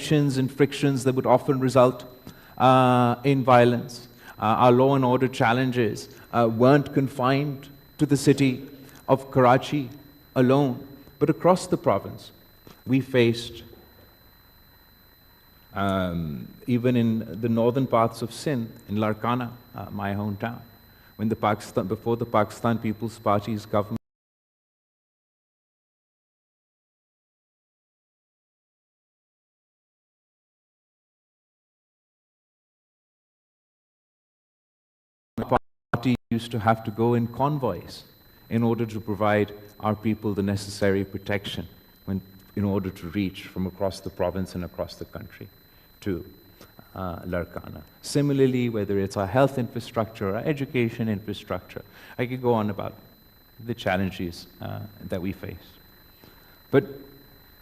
tensions and frictions that would often result in violence. Our law and order challenges weren't confined to the city of Karachi alone, but across the province. We faced, even in the northern parts of Sindh, in Larkana, my hometown, when before the Pakistan People's Party's government party used to have to go in convoys in order to provide our people the necessary protection in order to reach from across the province and across the country to Larkana. Similarly, whether it's our health infrastructure, our education infrastructure, I could go on about the challenges that we face. But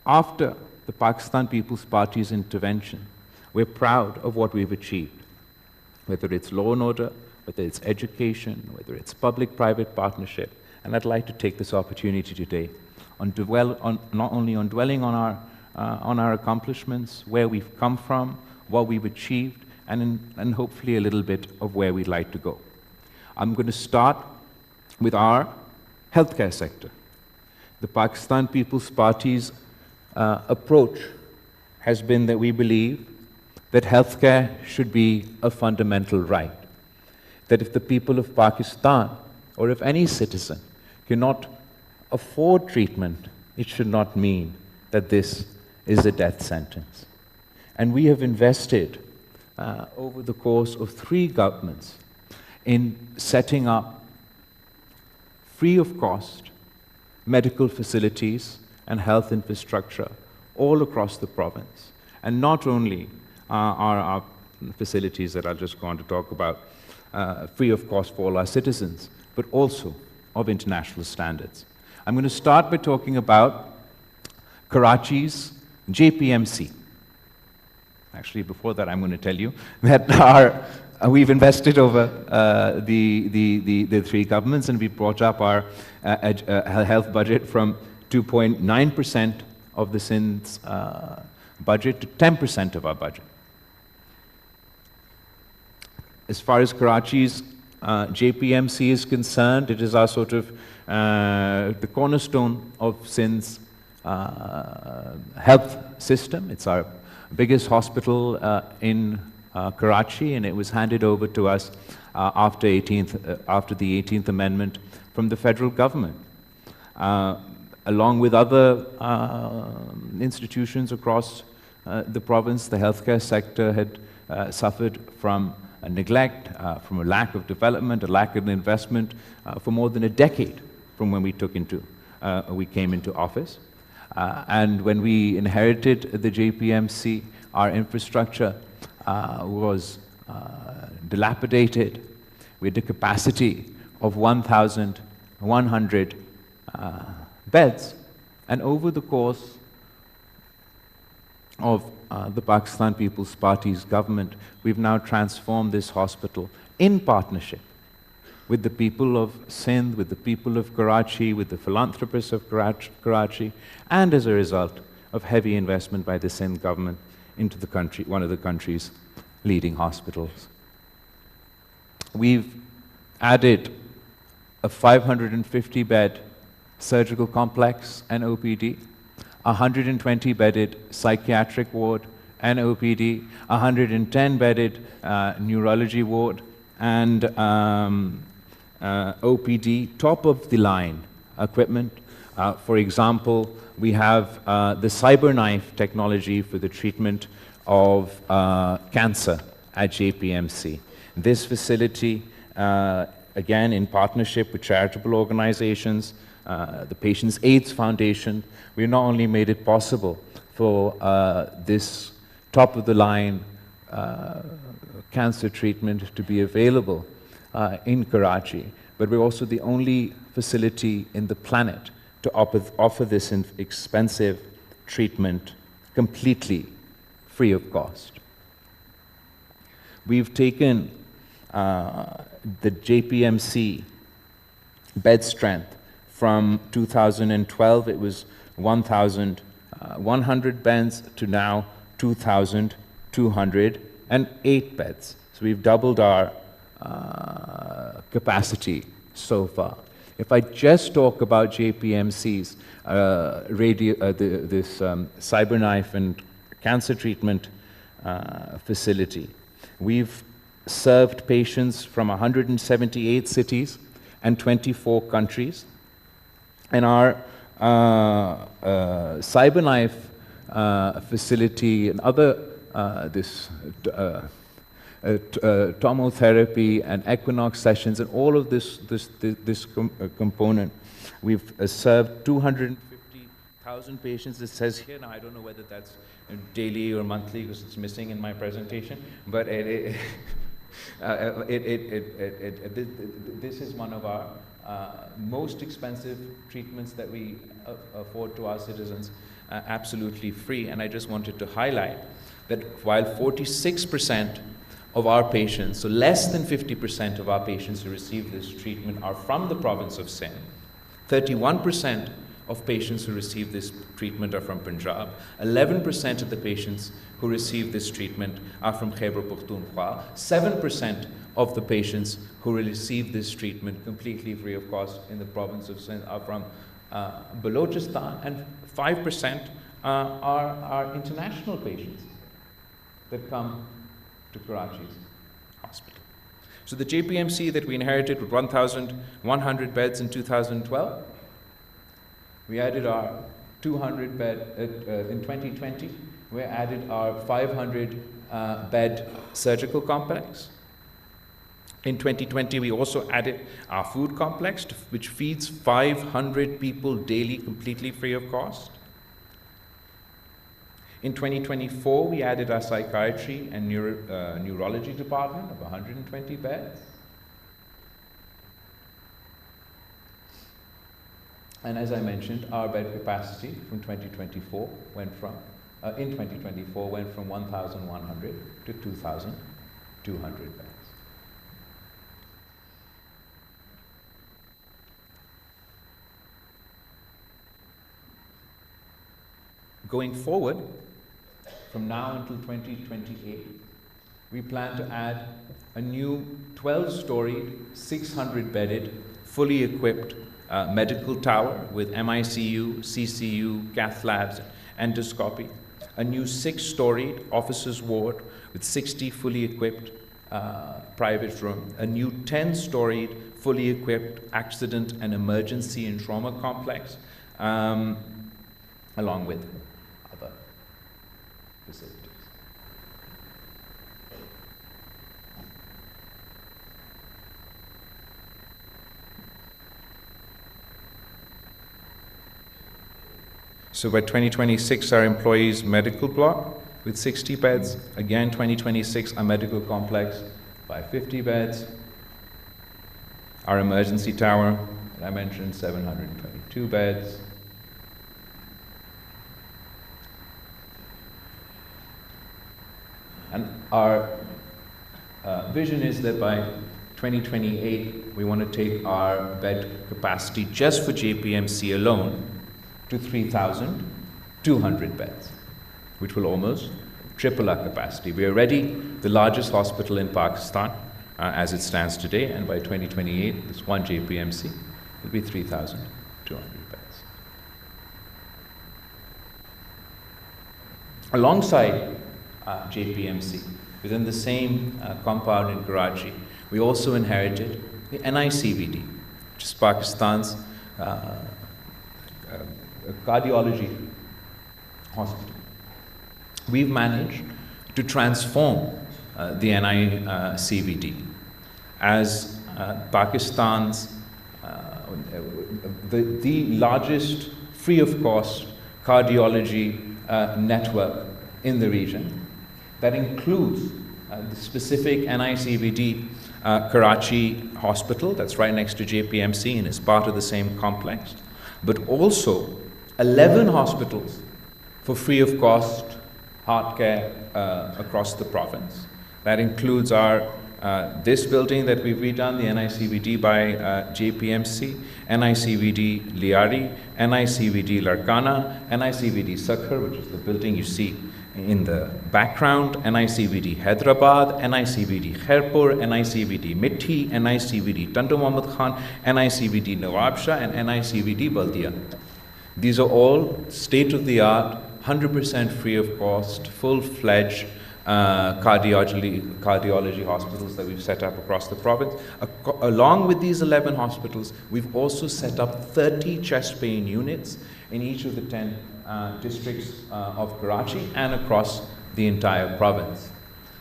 after the Pakistan People's Party's intervention, we're proud of what we've achieved, whether it's law and order, whether it's education, whether it's public-private partnership. And I'd like to take this opportunity today not only on dwelling on our accomplishments, where we've come from, what we've achieved, and hopefully a little bit of where we'd like to go. I'm going to start with our healthcare sector. The Pakistan People's Party's approach has been that we believe that healthcare should be a fundamental right. That if the people of Pakistan, or if any citizen, cannot afford treatment, it should not mean that this is a death sentence. And we have invested over the course of 3 governments in setting up free of cost medical facilities and health infrastructure all across the province. And not only are our facilities that I'll just go on to talk about free of cost for all our citizens, but also of international standards. I'm going to start by talking about Karachi's JPMC. Actually, before that, I'm going to tell you that we've invested over the 3 governments, and we brought up our health budget from 2.9% of the Sindh's budget to 10% of our budget. As far as Karachi's JPMC is concerned, it is our sort of the cornerstone of Sindh's health system. It's our biggest hospital in Karachi, and it was handed over to us after the 18th Amendment from the federal government. Along with other institutions across the province, the healthcare sector had suffered from neglect, from a lack of development, a lack of investment for more than a decade from when we came into office. And when we inherited the JPMC, our infrastructure was dilapidated. We had a capacity of 1,100 beds. And over the course of the Pakistan People's Party's government, we've now transformed this hospital in partnership with the people of Sindh, with the people of Karachi, with the philanthropists of Karachi, and as a result of heavy investment by the Sindh government into the country, one of the country's leading hospitals. We've added a 550-bed surgical complex and OPD, 120-bedded psychiatric ward and OPD, 110-bedded neurology ward, and OPD, top-of-the-line equipment. For example, we have the CyberKnife technology for the treatment of cancer at JPMC. This facility, again, in partnership with charitable organizations, the Patients AIDS Foundation, we not only made it possible for this top-of-the-line cancer treatment to be available in Karachi, but we're also the only facility in the planet to offer this expensive treatment completely free of cost. We've taken the JPMC bed strength from 2012, it was 1,100 beds, to now 2,208 beds. So we've doubled our capacity so far. If I just talk about JPMC's CyberKnife and cancer treatment facility, we've served patients from 178 cities and 24 countries. And our CyberKnife facility and other tomotherapy and equinox sessions and all of this component, we've served 250,000 patients. It says here, now I don't know whether that's daily or monthly because it's missing in my presentation, but this is one of our most expensive treatments that we afford to our citizens, absolutely free. And I just wanted to highlight that while 46% of our patients, so less than 50% of our patients who receive this treatment are from the province of Sindh, 31% of patients who receive this treatment are from Punjab, 11% of the patients who receive this treatment are from Khyber Pakhtunkhwa, 7% of the patients who receive this treatment completely free of cost in the province of Sindh are from Balochistan, and 5% are international patients that come to Karachi's hospital. So the JPMC that we inherited with 1,100 beds in 2012, we added our 200 bed, in 2020, we added our 500 bed surgical complex. In 2020, we also added our food complex, which feeds 500 people daily, completely free of cost. In 2024, we added our psychiatry and neurology department of 120 beds. And as I mentioned, our bed capacity from 2024 went from, in 2024 went from 1,100 to 2,200 beds. Going forward, from now until 2028, we plan to add a new 12-storied, 600-bedded, fully equipped medical tower with MICU, CCU, cath labs, endoscopy, a new 6-storied officers' ward with 60 fully equipped private rooms, a new 10-storied, fully equipped accident and emergency and trauma complex, along with other facilities. So by 2026, our employees' medical block with 60 beds. Again, 2026, our medical complex by 50 beds. Our emergency tower, that I mentioned, 722 beds. And our vision is that by 2028, we want to take our bed capacity just for JPMC alone to 3,200 beds, which will almost triple our capacity. We are already the largest hospital in Pakistan as it stands today, and by 2028, this one JPMC will be 3,200 beds. Alongside JPMC, within the same compound in Karachi, we also inherited the NICVD, which is Pakistan's cardiology hospital. We've managed to transform the NICVD as Pakistan's the largest free of cost cardiology network in the region. That includes the specific NICVD Karachi hospital that's right next to JPMC and is part of the same complex, but also 11 hospitals for free of cost heart care across the province. That includes our this building that we've redone, the NICVD by JPMC, NICVD Liari, NICVD Larkana, NICVD Sakhar, which is the building you see in the background, NICVD Hyderabad, NICVD Khairpur, NICVD Mithi, NICVD Tandu Muhammad Khan, NICVD Nawab Shah, and NICVD Baldia. These are all state-of-the-art, 100% free of cost, full-fledged cardiology hospitals that we've set up across the province. Along with these 11 hospitals, we've also set up 30 chest pain units in each of the 10 districts of Karachi and across the entire province.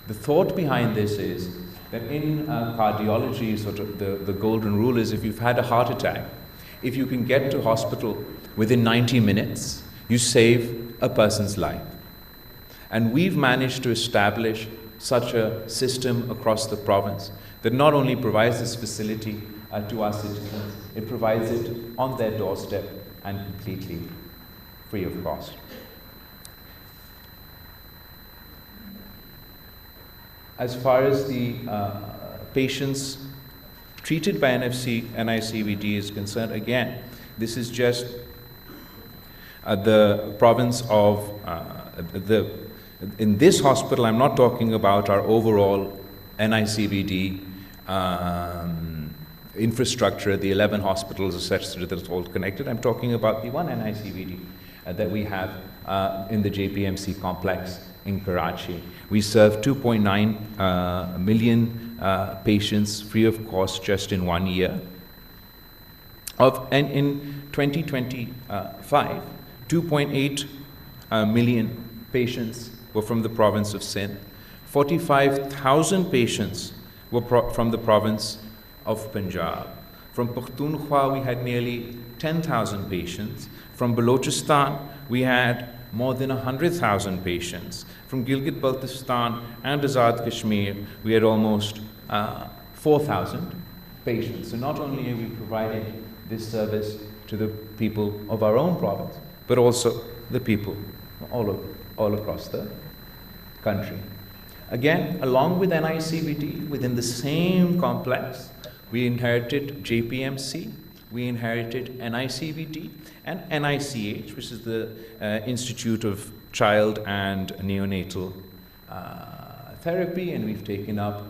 The thought behind this is that in cardiology, sort of the golden rule is if you've had a heart attack, if you can get to hospital within 90 minutes, you save a person's life. And we've managed to establish such a system across the province that not only provides this facility to our citizens, it provides it on their doorstep and completely free of cost. As far as the patients treated by NICVD is concerned, again, this is just the province of in this hospital. I'm not talking about our overall NICVD infrastructure, the 11 hospitals, etc., that's all connected. I'm talking about the one NICVD that we have in the JPMC complex in Karachi. We serve 2.9 million patients free of cost just in 1 year. And in 2025, 2.8 million patients were from the province of Sindh. 45,000 patients were from the province of Punjab. From Pakhtunkhwa, we had nearly 10,000 patients. From Balochistan, we had more than 100,000 patients. From Gilgit-Baltistan and Azad Kashmir, we had almost 4,000 patients. So not only are we providing this service to the people of our own province, but also the people all across the country. Again, along with NICVD, within the same complex, we inherited JPMC, we inherited NICVD, and NICH, which is the Institute of Child and Neonatal Therapy, and we've taken up,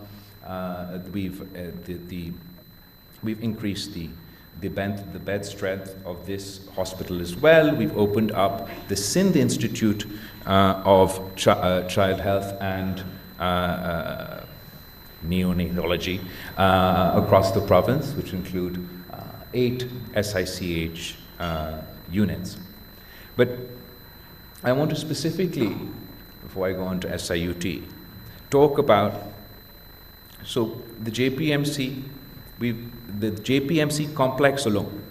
we've increased the bed strength of this hospital as well. We've opened up the Sindh Institute of Child Health and Neonatology across the province, which include 8 SICH units. But I want to specifically, before I go on to SIUT, talk about, so the JPMC, the JPMC complex alone,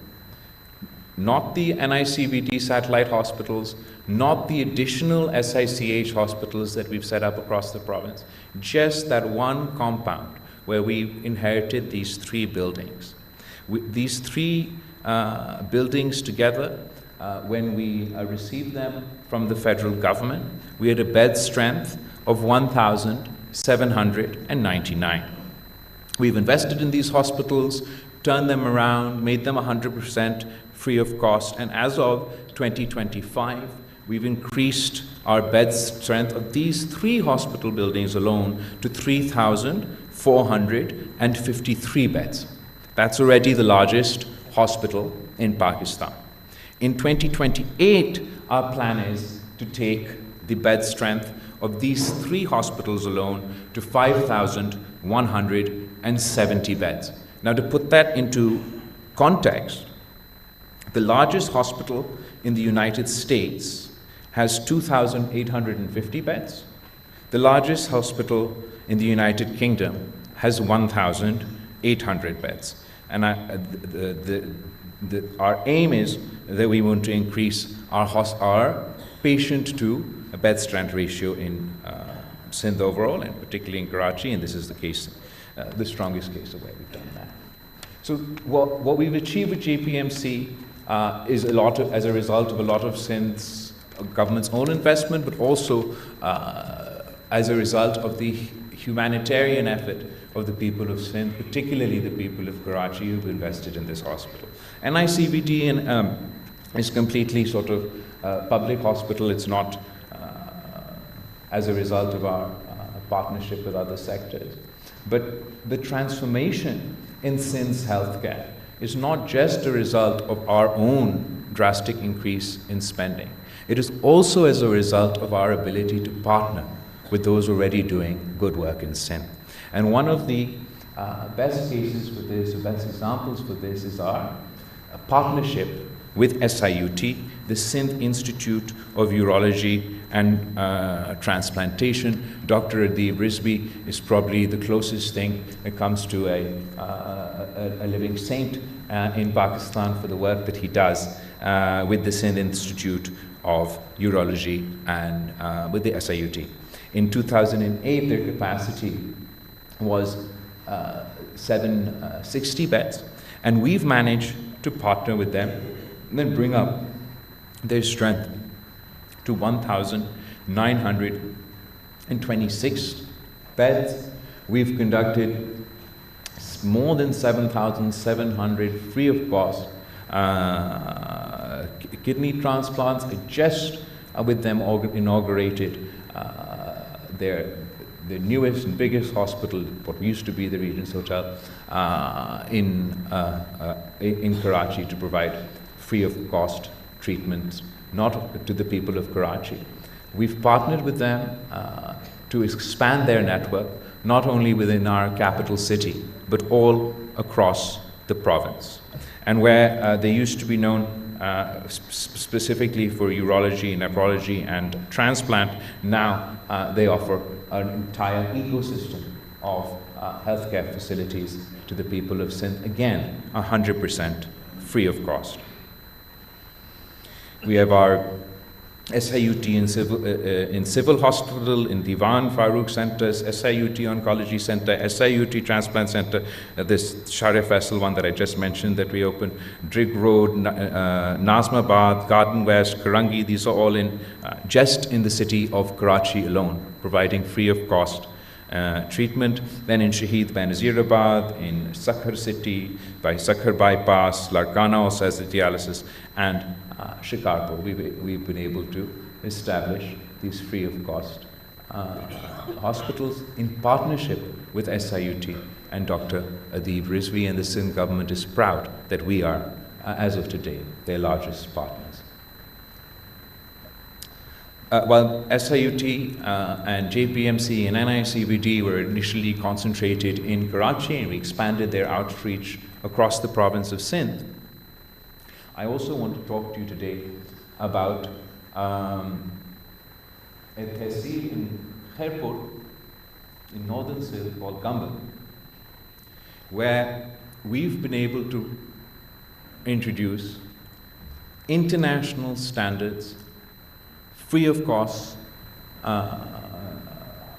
not the NICVD satellite hospitals, not the additional SICH hospitals that we've set up across the province, just that one compound where we inherited these 3 buildings. These 3 buildings together, when we received them from the federal government, we had a bed strength of 1,799. We've invested in these hospitals, turned them around, made them 100% free of cost, and as of 2025, we've increased our bed strength of these 3 hospital buildings alone to 3,453 beds. That's already the largest hospital in Pakistan. In 2028, our plan is to take the bed strength of these 3 hospitals alone to 5,170 beds. Now, to put that into context, the largest hospital in the United States has 2,850 beds. The largest hospital in the United Kingdom has 1,800 beds. And our aim is that we want to increase our patient to a bed strength ratio in Sindh overall, and particularly in Karachi, and this is the case, the strongest case of where we've done that. So what we've achieved with JPMC is as a result of a lot of Sindh's government's own investment, but also as a result of the humanitarian effort of the people of Sindh, particularly the people of Karachi who've invested in this hospital. NICVD is completely sort of public hospital. It's not as a result of our partnership with other sectors. But the transformation in Sindh's healthcare is not just a result of our own drastic increase in spending. It is also as a result of our ability to partner with those already doing good work in Sindh. And one of the best cases for this, or best examples for this, is our partnership with SIUT, the Sindh Institute of Urology and Transplantation. Dr. Adib Rizvi is probably the closest thing that comes to a living saint in Pakistan for the work that he does with the Sindh Institute of Urology and with the SIUT. In 2008, their capacity was 760 beds, and we've managed to partner with them and then bring up their strength to 1,926 beds. We've conducted more than 7,700 free of cost kidney transplants. I just with them inaugurated the newest and biggest hospital, what used to be the Regent's Hotel, in Karachi, to provide free of cost treatments, not to the people of Karachi. We've partnered with them to expand their network, not only within our capital city, but all across the province. And where they used to be known specifically for urology, nephrology, and transplant, now they offer an entire ecosystem of healthcare facilities to the people of Sindh, again 100% free of cost. We have our SIUT in Civil Hospital, in Diwan Farooq Centers, SIUT Oncology Center, SIUT Transplant Center, this Sharif vessel one that I just mentioned that we opened, Drigg Road, Nazmabad, Garden West, Karangi. These are all in just in the city of Karachi alone, providing free of cost treatment. Then in Shaheed Benazirabad, in Sakhar City, by Sakhar Bypass, Larkana also has the dialysis, and Shikarpur, we've been able to establish these free of cost hospitals in partnership with SIUT and Dr. Adib Rizvi, and the Sindh government is proud that we are, as of today, their largest partners. While SIUT and JPMC and NICBD were initially concentrated in Karachi, and we expanded their outreach across the province of Sindh, I also want to talk to you today about a tehsil in Khairpur, in northern Sindh, called Gambal, where we've been able to introduce international standards, free of cost, not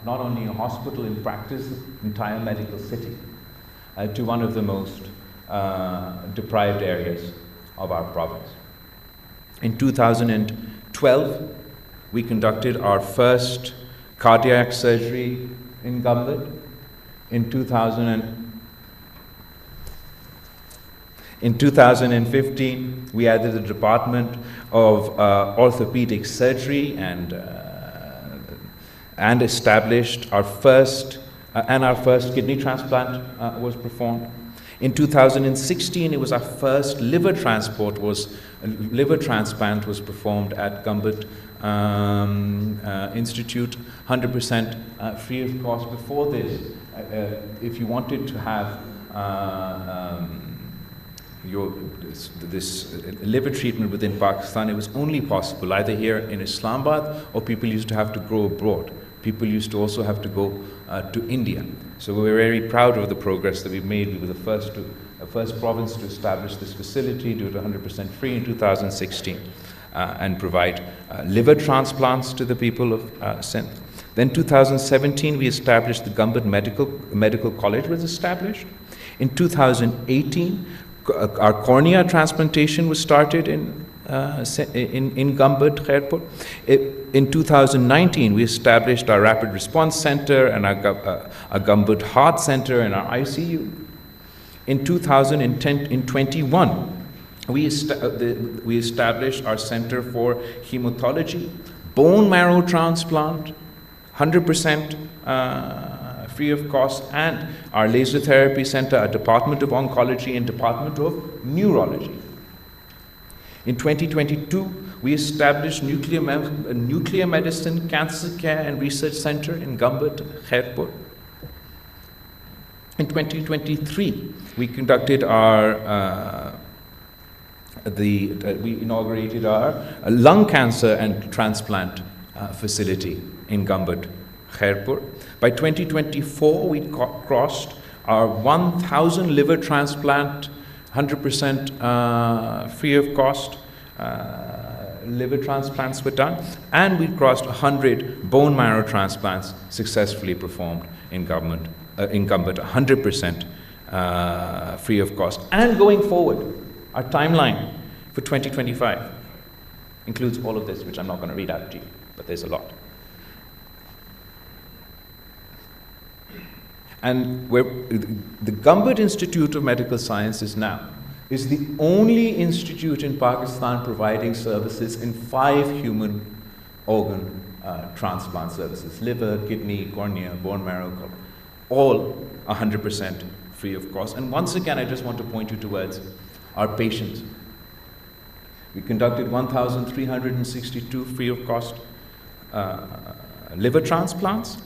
only a hospital in practice, the entire medical city, to one of the most deprived areas of our province. In 2012, we conducted our first cardiac surgery in Gambit. In 2015, we added the Department of Orthopedic Surgery and established our first kidney transplant was performed. In 2016, it was our first liver transplant was performed at Gambit Institute, 100% free of cost. Before this, if you wanted to have this liver treatment within Pakistan, it was only possible either here in Islamabad, or people used to have to go abroad. People used to also have to go to India. So we're very proud of the progress that we've made. We were the first province to establish this facility, do it 100% free in 2016, and provide liver transplants to the people of Sindh. Then 2017, we established the Gambit Medical College was established. In 2018, our cornea transplantation was started in Gambit, Khairpur. In 2019, we established our Rapid Response Center and our Gambit Heart Center and our ICU. In 2021, we established our Center for Hematology, Bone Marrow Transplant, 100% free of cost, and our laser therapy center, our Department of Oncology and Department of Neurology. In 2022, we established nuclear medicine, cancer care and research center in Gambut, Khairpur. In 2023, we conducted we inaugurated our lung cancer and transplant facility in Gambut, Khairpur. By 2024, we crossed our 1,000 liver transplant, 100% free of cost. Liver transplants were done, and we crossed 100 bone marrow transplants successfully performed in Gambut, 100% free of cost. And going forward, our timeline for 2025 includes all of this, which I'm not going to read out to you, but there's a lot. And the Gambut Institute of Medical Sciences now is the only institute in Pakistan providing services in 5 human organ transplant services: liver, kidney, cornea, bone marrow, all 100% free of cost. And once again, I just want to point you towards our patients. We conducted 1,362 free of cost liver transplants.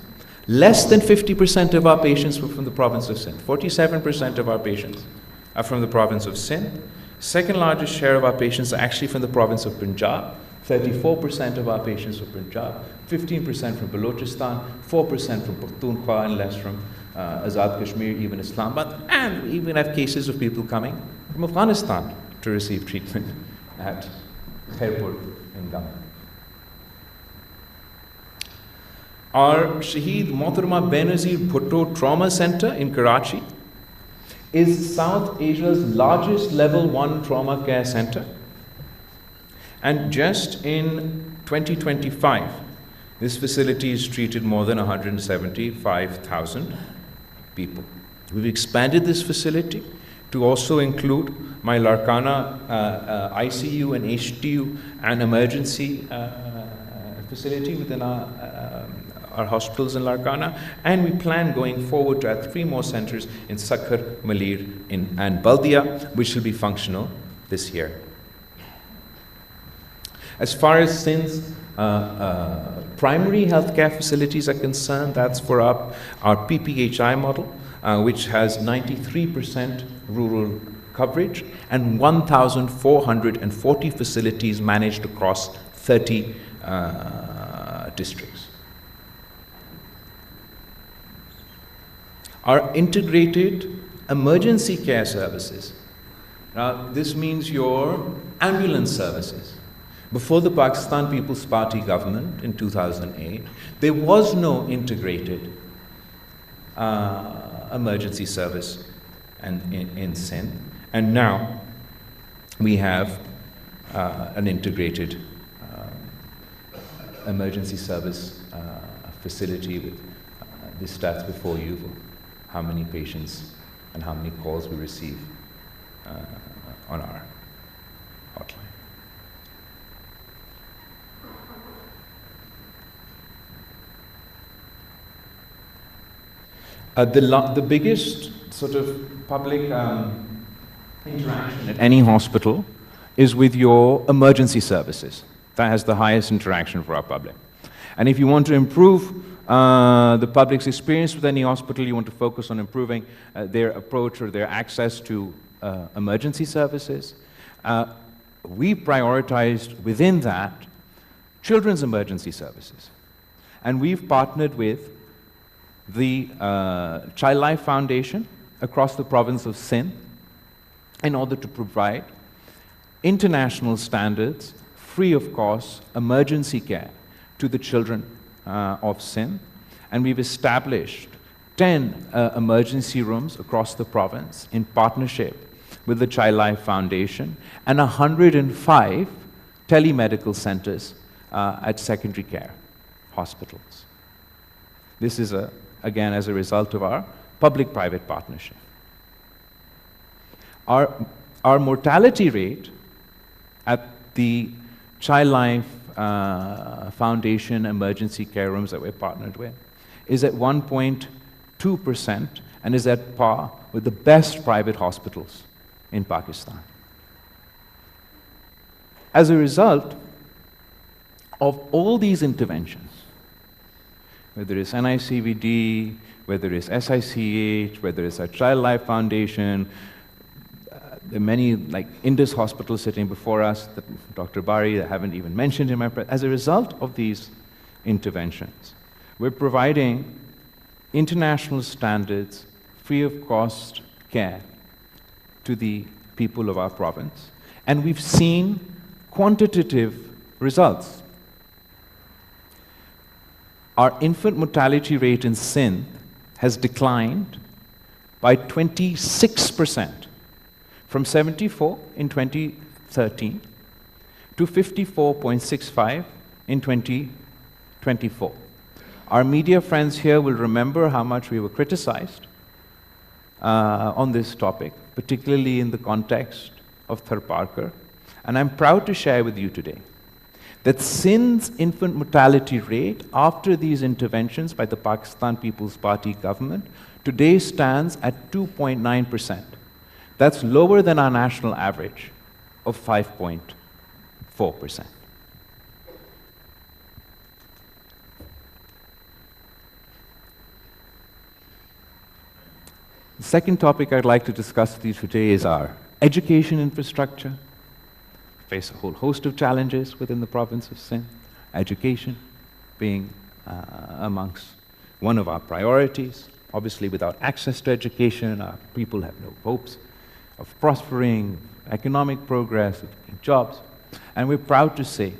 Less than 50% of our patients were from the province of Sindh. 47% of our patients are from the province of Sindh. Second largest share of our patients are actually from the province of Punjab. 34% of our patients from Punjab, 15% from Balochistan, 4% from Pakhtunkhwa, and less from Azad Kashmir, even Islamabad. And we even have cases of people coming from Afghanistan to receive treatment at Khairpur in Gambut. Our Shaheed Mohtarama Benazir Bhutto Trauma Center in Karachi is South Asia's largest level 1 trauma care center. And just in 2025, this facility has treated more than 175,000 people. We've expanded this facility to also include my Larkana ICU and HTU and emergency facility within our hospitals in Larkana, and we plan going forward to add 3 more centers in Sakhar, Malir, and Baldia, which will be functional this year. As far as Sindh's primary healthcare facilities are concerned, that's for our PPHI model, which has 93% rural coverage and 1,440 facilities managed across 30 districts. Our integrated emergency care services. Now, this means your ambulance services. Before the Pakistan People's Party government in 2008, there was no integrated emergency service in Sindh. And now we have an integrated emergency service facility with the stats before you, how many patients and how many calls we receive on our hotline. The biggest sort of public interaction at any hospital is with your emergency services. That has the highest interaction for our public. And if you want to improve the public's experience with any hospital, you want to focus on improving their approach or their access to emergency services. We prioritized within that children's emergency services. And we've partnered with the Child Life Foundation across the province of Sindh in order to provide international standards, free of cost, emergency care to the children of Sindh. And we've established 10 emergency rooms across the province in partnership with the Child Life Foundation and 105 telemedical centers at secondary care hospitals. This is, again, as a result of our public-private partnership. Our mortality rate at the Child Life foundation emergency care rooms that we're partnered with is at 1.2% and is at par with the best private hospitals in Pakistan. As a result of all these interventions, whether it's NICVD, whether it's SICH, whether it's our Child Life Foundation, there are many, like Indus Hospital sitting before us, that Dr. Bari, I haven't even mentioned in my as a result of these interventions, we're providing international standards, free of cost care to the people of our province, and we've seen quantitative results. Our infant mortality rate in Sindh has declined by 26%, from 74 in 2013 to 54.65 in 2024. Our media friends here will remember how much we were criticized on this topic, particularly in the context of Tharparkar. And I'm proud to share with you today that Sindh's infant mortality rate after these interventions by the Pakistan People's Party government today stands at 2.9%. That's lower than our national average of 5.4%. The second topic I'd like to discuss with you today is our education infrastructure. We face a whole host of challenges within the province of Sindh, education being amongst one of our priorities. Obviously, without access to education, our people have no hopes of prospering, economic progress, of jobs. And we're proud to say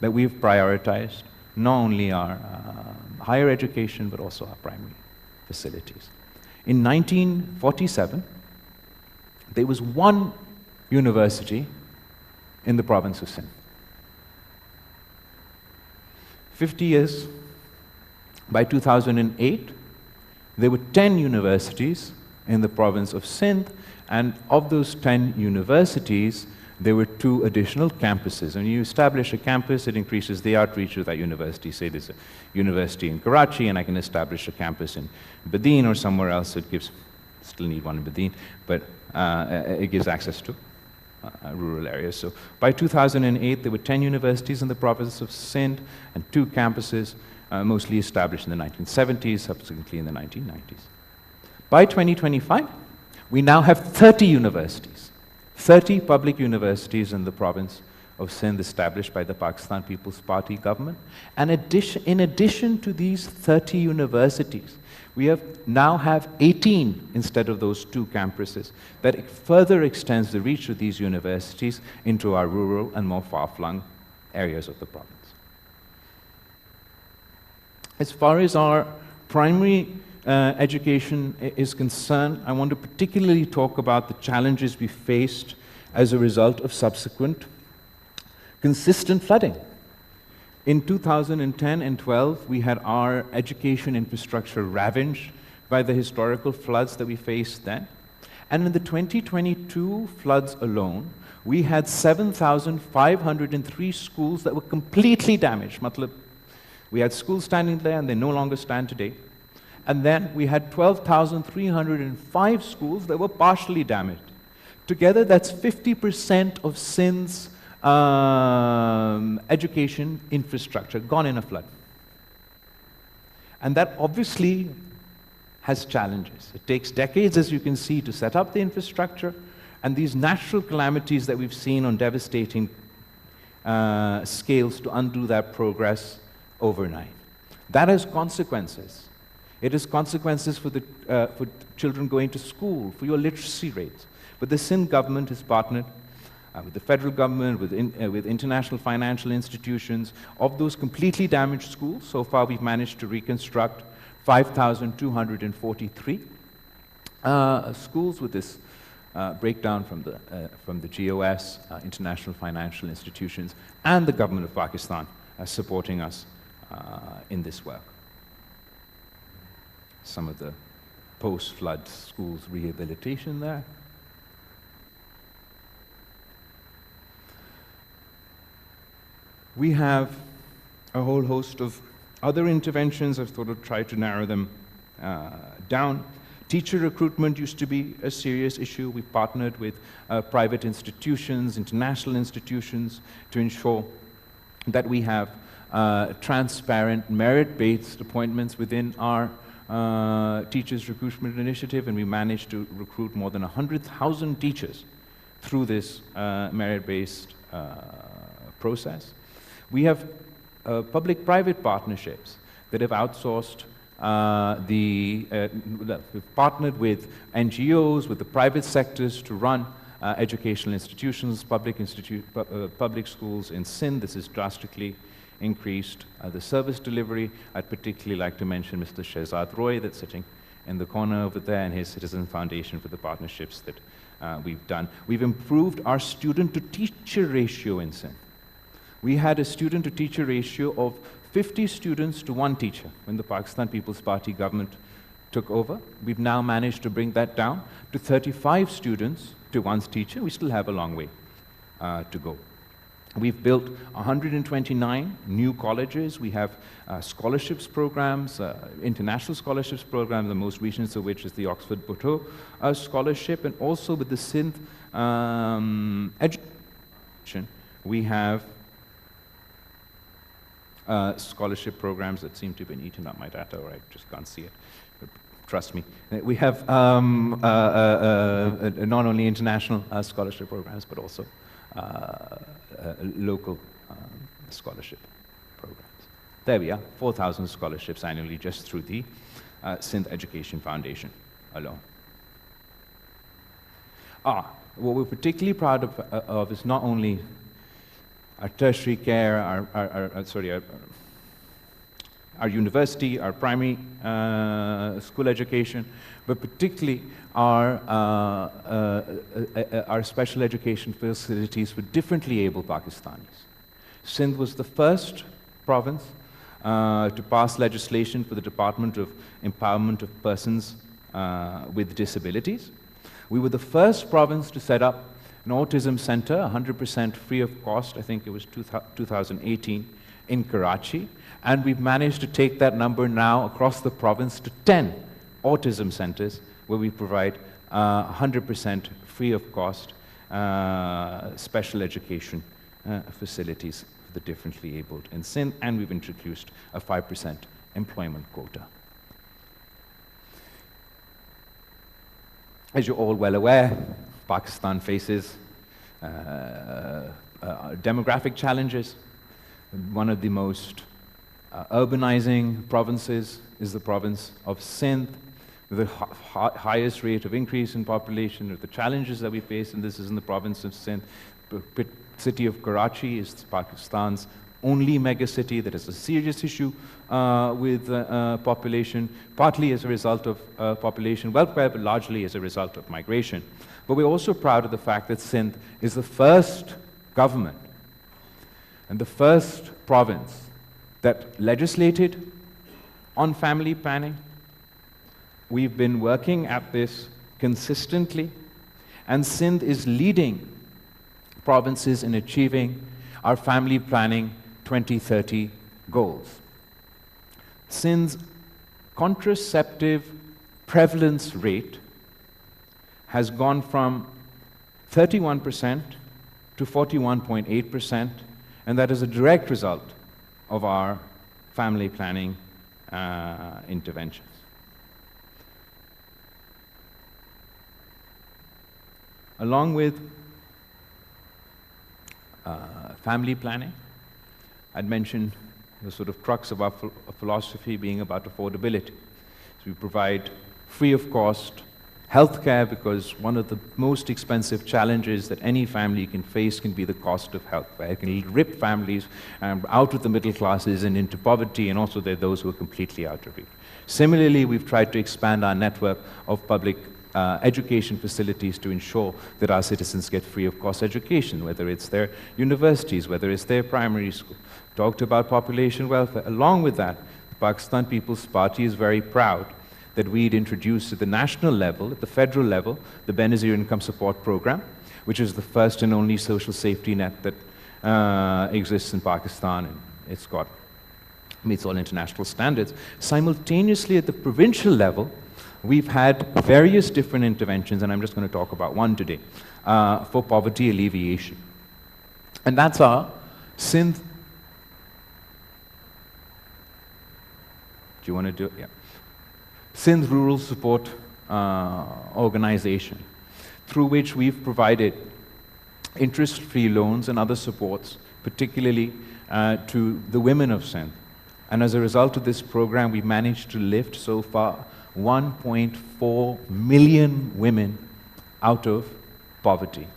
that we've prioritized not only our higher education, but also our primary facilities. In 1947, there was one university in the province of Sindh. 50 years, by 2008, there were 10 universities in the province of Sindh, and of those 10 universities, there were 2 additional campuses. And when you establish a campus, it increases the outreach of that university. Say there's a university in Karachi, and I can establish a campus in Badin or somewhere else. It gives, still need one in Badin, but it gives access to rural areas. So by 2008, there were 10 universities in the province of Sindh and 2 campuses, mostly established in the 1970s, subsequently in the 1990s. By 2025, we now have 30 universities, 30 public universities in the province of Sindh established by the Pakistan People's Party government. And in addition to these 30 universities, we now have 18 instead of those 2 campuses. That further extends the reach of these universities into our rural and more far-flung areas of the province. As far as our primary education is concerned, I want to particularly talk about the challenges we faced as a result of subsequent consistent flooding. In 2010 and 12, we had our education infrastructure ravaged by the historical floods that we faced then. And in the 2022 floods alone, we had 7,503 schools that were completely damaged. We had schools standing there and they no longer stand today. And then we had 12,305 schools that were partially damaged. Together, that's 50% of Sindh's education infrastructure gone in a flood. And that obviously has challenges. It takes decades, as you can see, to set up the infrastructure, and these natural calamities that we've seen on devastating scales to undo that progress overnight. That has consequences. It has consequences for children going to school, for your literacy rates. But the Sindh government has partnered with the federal government, with international financial institutions. Of those completely damaged schools, so far we've managed to reconstruct 5,243 schools, with this breakdown from the GOS, international financial institutions, and the government of Pakistan supporting us in this work. Some of the post-flood schools rehabilitation there. We have a whole host of other interventions. I've sort of tried to narrow them down. Teacher recruitment used to be a serious issue. We partnered with private institutions, international institutions, to ensure that we have transparent, merit-based appointments within our teachers recruitment initiative, and we managed to recruit more than 100,000 teachers through this merit-based process. We have public-private partnerships that have outsourced we've partnered with NGOs, with the private sectors to run educational institutions, public schools in Sindh. This has drastically increased the service delivery. I'd particularly like to mention Mr. Shehbaz Roy, that's sitting in the corner over there, and his Citizen Foundation for the partnerships that we've done. We've improved our student-to-teacher ratio in Sindh. We had a student-to-teacher ratio of 50 students to 1 teacher when the Pakistan People's Party government took over. We've now managed to bring that down to 35 students to 1 teacher. We still have a long way to go. We've built 129 new colleges. We have scholarships programs, international scholarships programs, the most recent of which is the Oxford Bhutto scholarship, and also with the Sindh education, we have scholarship programs that seem to have been eaten up my data, or I just can't see it. But trust me. We have not only international scholarship programs, but also local scholarship programs. There we are, 4,000 scholarships annually just through the Sindh Education Foundation alone. What we're particularly proud of is not only our tertiary care, our university, our primary school education, but particularly our special education facilities for differently able Pakistanis. Sindh was the first province to pass legislation for the Department of Empowerment of Persons with Disabilities. We were the first province to set up an autism center, 100% free of cost, I think it was 2018, in Karachi. And we've managed to take that number now across the province to 10 autism centers where we provide 100% free of cost special education facilities for the differently abled in Sindh, and we've introduced a 5% employment quota. As you're all well aware, Pakistan faces demographic challenges. One of the most urbanizing provinces is the province of Sindh, with the highest rate of increase in population. The challenges that we face, and this is in the province of Sindh. The city of Karachi is Pakistan's only megacity that has a serious issue with population, partly as a result of population welfare, but largely as a result of migration. But we're also proud of the fact that Sindh is the first government and the first province that legislated on family planning. We've been working at this consistently, and Sindh is leading provinces in achieving our family planning 2030 goals. Sindh's contraceptive prevalence rate has gone from 31% to 41.8%, and that is a direct result of our family planning interventions. Along with family planning, I'd mentioned the sort of crux of our philosophy being about affordability. So we provide free of cost healthcare, because one of the most expensive challenges that any family can face can be the cost of healthcare. It can rip families out of the middle classes and into poverty, and also there are those who are completely out of reach. Similarly, we've tried to expand our network of public education facilities to ensure that our citizens get free of cost education, whether it's their universities, whether it's their primary school. Talked about population welfare. Along with that, the Pakistan People's Party is very proud that we'd introduced at the national level, at the federal level, the Benazir Income Support Program, which is the first and only social safety net that exists in Pakistan, and meets all international standards. Simultaneously, at the provincial level, we've had various different interventions, and I'm just going to talk about one today, for poverty alleviation. And that's our Sindh. Do you want to do it? Yeah. Sindh Rural Support Organization, through which we've provided interest-free loans and other supports, particularly to the women of Sindh. And as a result of this program, we managed to lift so far 1.4 million women out of poverty.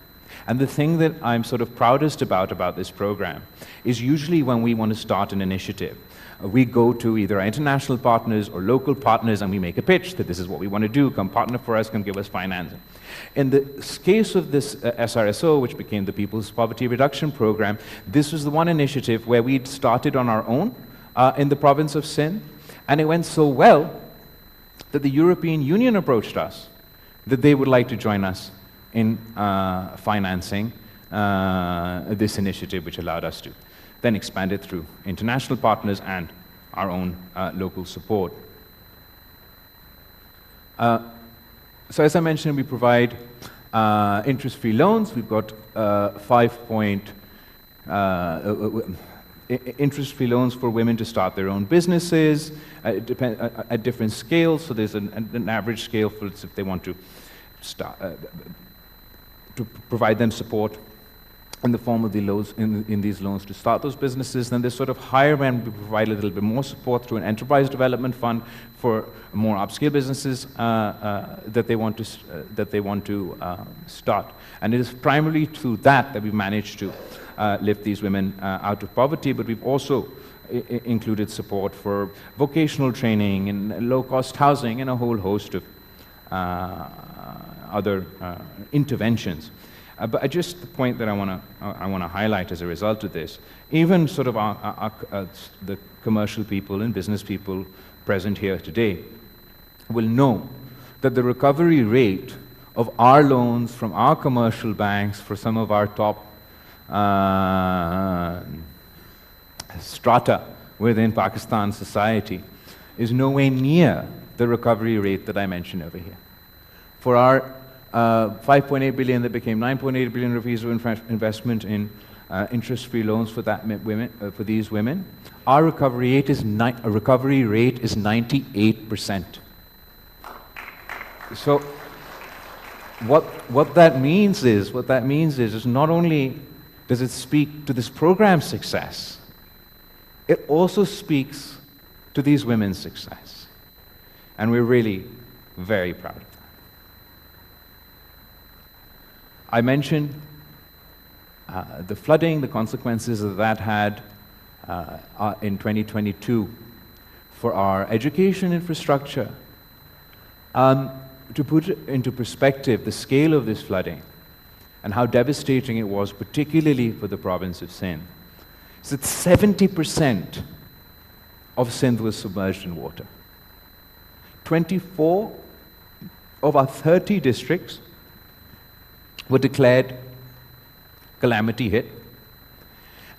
And the thing that I'm sort of proudest about this program is usually when we want to start an initiative, we go to either our international partners or local partners and we make a pitch that this is what we want to do, come partner for us, come give us financing. In the case of this SRSO, which became the People's Poverty Reduction Program, this was the one initiative where we'd started on our own in the province of Sindh, and it went so well that the European Union approached us that they would like to join us in financing this initiative, which allowed us to then expand it through international partners and our own local support. So as I mentioned, we provide interest-free loans. We've got interest-free loans for women to start their own businesses at different scales. So there's an average scale for if they want to start, to provide them support in the form of the loans, in these loans to start those businesses. Then there's sort of higher end, we provide a little bit more support through an enterprise development fund for more upscale businesses that they want to start. And it is primarily through that we've managed to lift these women out of poverty, but we've also included support for vocational training and low-cost housing and a whole host of other interventions. But just the point that I want to highlight as a result of this, even sort of the commercial people and business people present here today will know that the recovery rate of our loans from our commercial banks for some of our top strata within Pakistan society is nowhere near the recovery rate that I mentioned over here. For our 5.8 billion that became 9.8 billion rupees of investment in interest-free loans for for these women, our recovery rate is 98%. So what that means is not only does it speak to this program's success, it also speaks to these women's success. And we're really very proud of that. I mentioned the flooding, the consequences that that had in 2022 for our education infrastructure. To put it into perspective, the scale of this flooding and how devastating it was, particularly for the province of Sindh, is that 70% of Sindh was submerged in water. 24 of our 30 districts were declared calamity hit,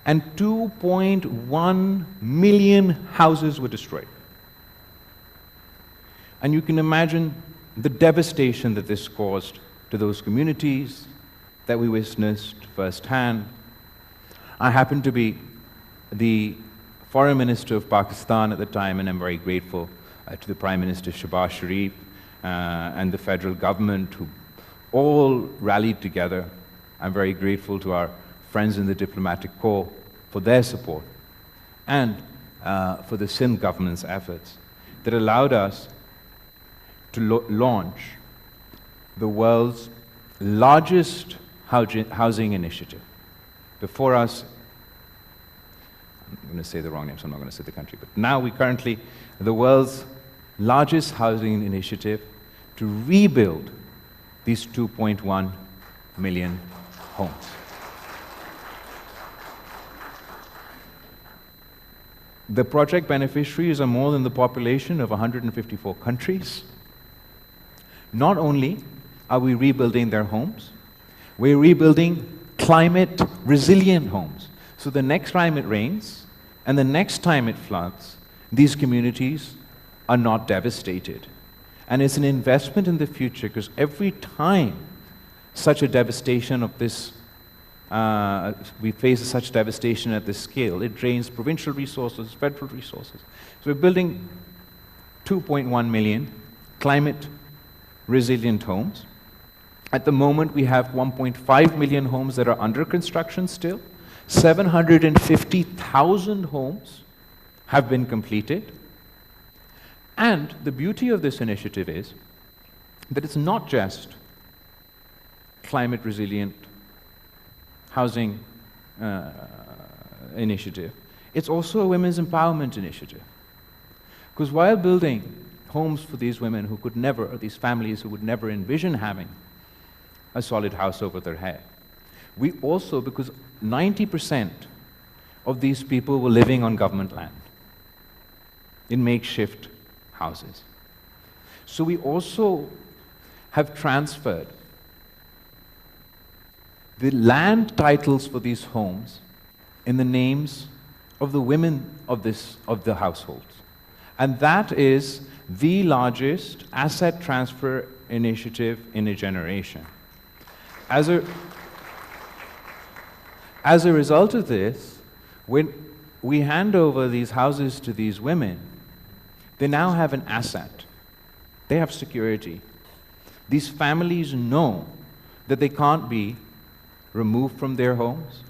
and 2.1 million houses were destroyed. And you can imagine the devastation that this caused to those communities that we witnessed firsthand. I happened to be the Foreign Minister of Pakistan at the time, and I'm very grateful to the Prime Minister Shehbaz Sharif and the federal government who all rallied together. I'm very grateful to our friends in the diplomatic corps for their support and for the Sindh government's efforts that allowed us to launch the world's largest housing initiative. Before us, I'm going to say the wrong name, so I'm not going to say the country, but now we currently, the world's largest housing initiative to rebuild these 2.1 million homes. The project beneficiaries are more than the population of 154 countries. Not only are we rebuilding their homes, we're rebuilding climate resilient homes. So the next time it rains and the next time it floods, these communities are not devastated. And it's an investment in the future, because every time such a devastation of this, we face such devastation at this scale, it drains provincial resources, federal resources. So we're building 2.1 million climate resilient homes. At the moment, we have 1.5 million homes that are under construction still. 750,000 homes have been completed. And the beauty of this initiative is that it's not just climate resilient housing initiative, it's also a women's empowerment initiative. Because while building homes for these women who could never, or these families who would never envision having a solid house over their head, we also, because 90% of these people were living on government land in makeshift houses. So we also have transferred the land titles for these homes in the names of the women of the households. And that is the largest asset transfer initiative in a generation. As a result of this, when we hand over these houses to these women, they now have an asset. They have security. These families know that they can't be removed from their homes.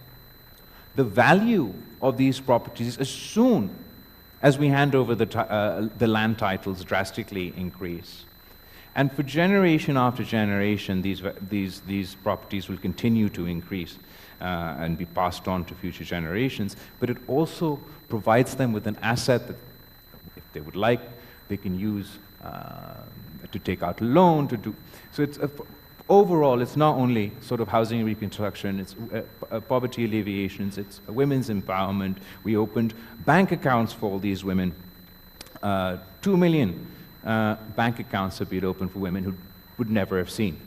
The value of these properties, as soon as we hand over the land titles, drastically increase. And for generation after generation, these properties will continue to increase and be passed on to future generations. But it also provides them with an asset that, if they would like, they can use to take out a loan, to do. So it's overall, it's not only sort of housing reconstruction, it's poverty alleviations, it's women's empowerment. We opened bank accounts for all these women. 2 million bank accounts have been opened for women who would never have seen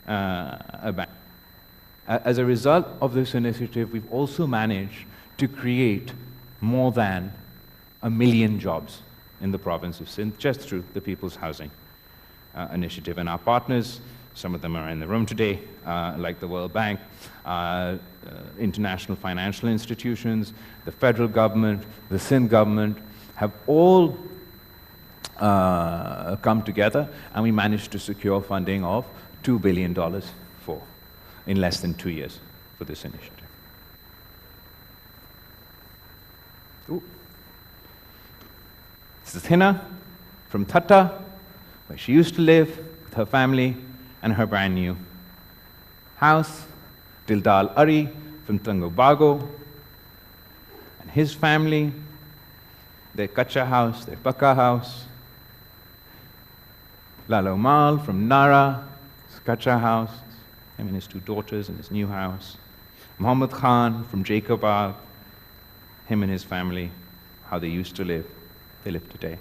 a bank. As a result of this initiative, we've also managed to create more than 1 million jobs in the province of Sindh, just through the People's Housing Initiative. And our partners, some of them are in the room today, like the World Bank, international financial institutions, the federal government, the Sindh government, have all come together, and we managed to secure funding of $2 billion in less than 2 years for this initiative. Ooh. This is Hina from Thatta, where she used to live with her family and her brand new house. Dildal Ari from Tangobago and his family, their kacha house, their pakka house. Lalo Mal from Nara, his kacha house, him and his 2 daughters in his new house. Muhammad Khan from Jacobab, him and his family, how they used to live, they live today.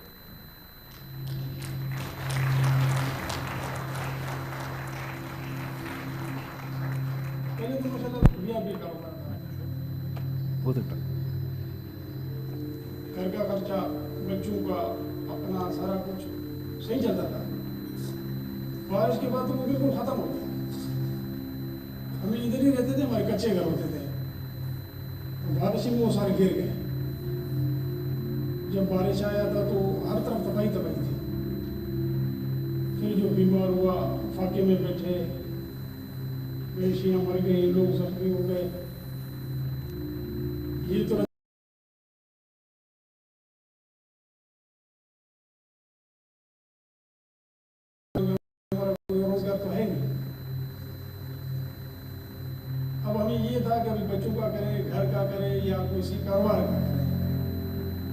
घर का खर्चा, बच्चों का, अपना सारा कुछ सही चलता था। बारिश के बाद तो वो बिल्कुल खत्म हो गया। हमें इधर ही रहते थे, हमारे कच्चे घर होते थे। बारिश में वो सारे गिर गए। जब बारिश आया था तो हर तरफ तबाही तबाही थी। फिर जो बीमार हुआ, फाके में बैठे, बेशियाँ मर गई, लोग जख्मी हो गए। ये तो रोजगार तो है नहीं। अब हमें ये था कि अभी बच्चों का करें, घर का करें या किसी कारोबार का करें,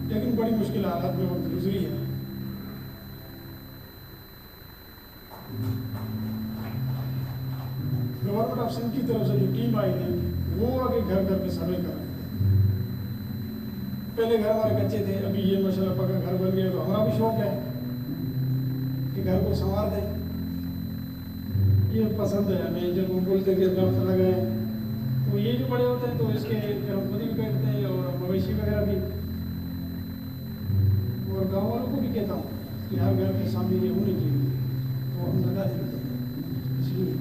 लेकिन बड़ी मुश्किल हालात में वक्त गुजरी है। गवर्नमेंट ऑफ सिंध की तरफ से जो टीम आई थी, वो आगे घर घर पे सर्वे कर रहे थे। पहले घर हमारे कच्चे थे, अभी ये माशाल्लाह पक्का घर बन गया, तो हमारा भी शौक है कि घर को संवार दें। ये पसंद है हमें, जब वो बोलते कि दरख्त लगाएं, तो ये जो बड़े होते हैं तो इसके फिर हम खुद ही करते हैं और मवेशी वगैरह भी। और गाँव वालों को भी कहता हूँ कि हर घर के सामने ये होनी चाहिए, तो हम लगा देते हैं इसलिए।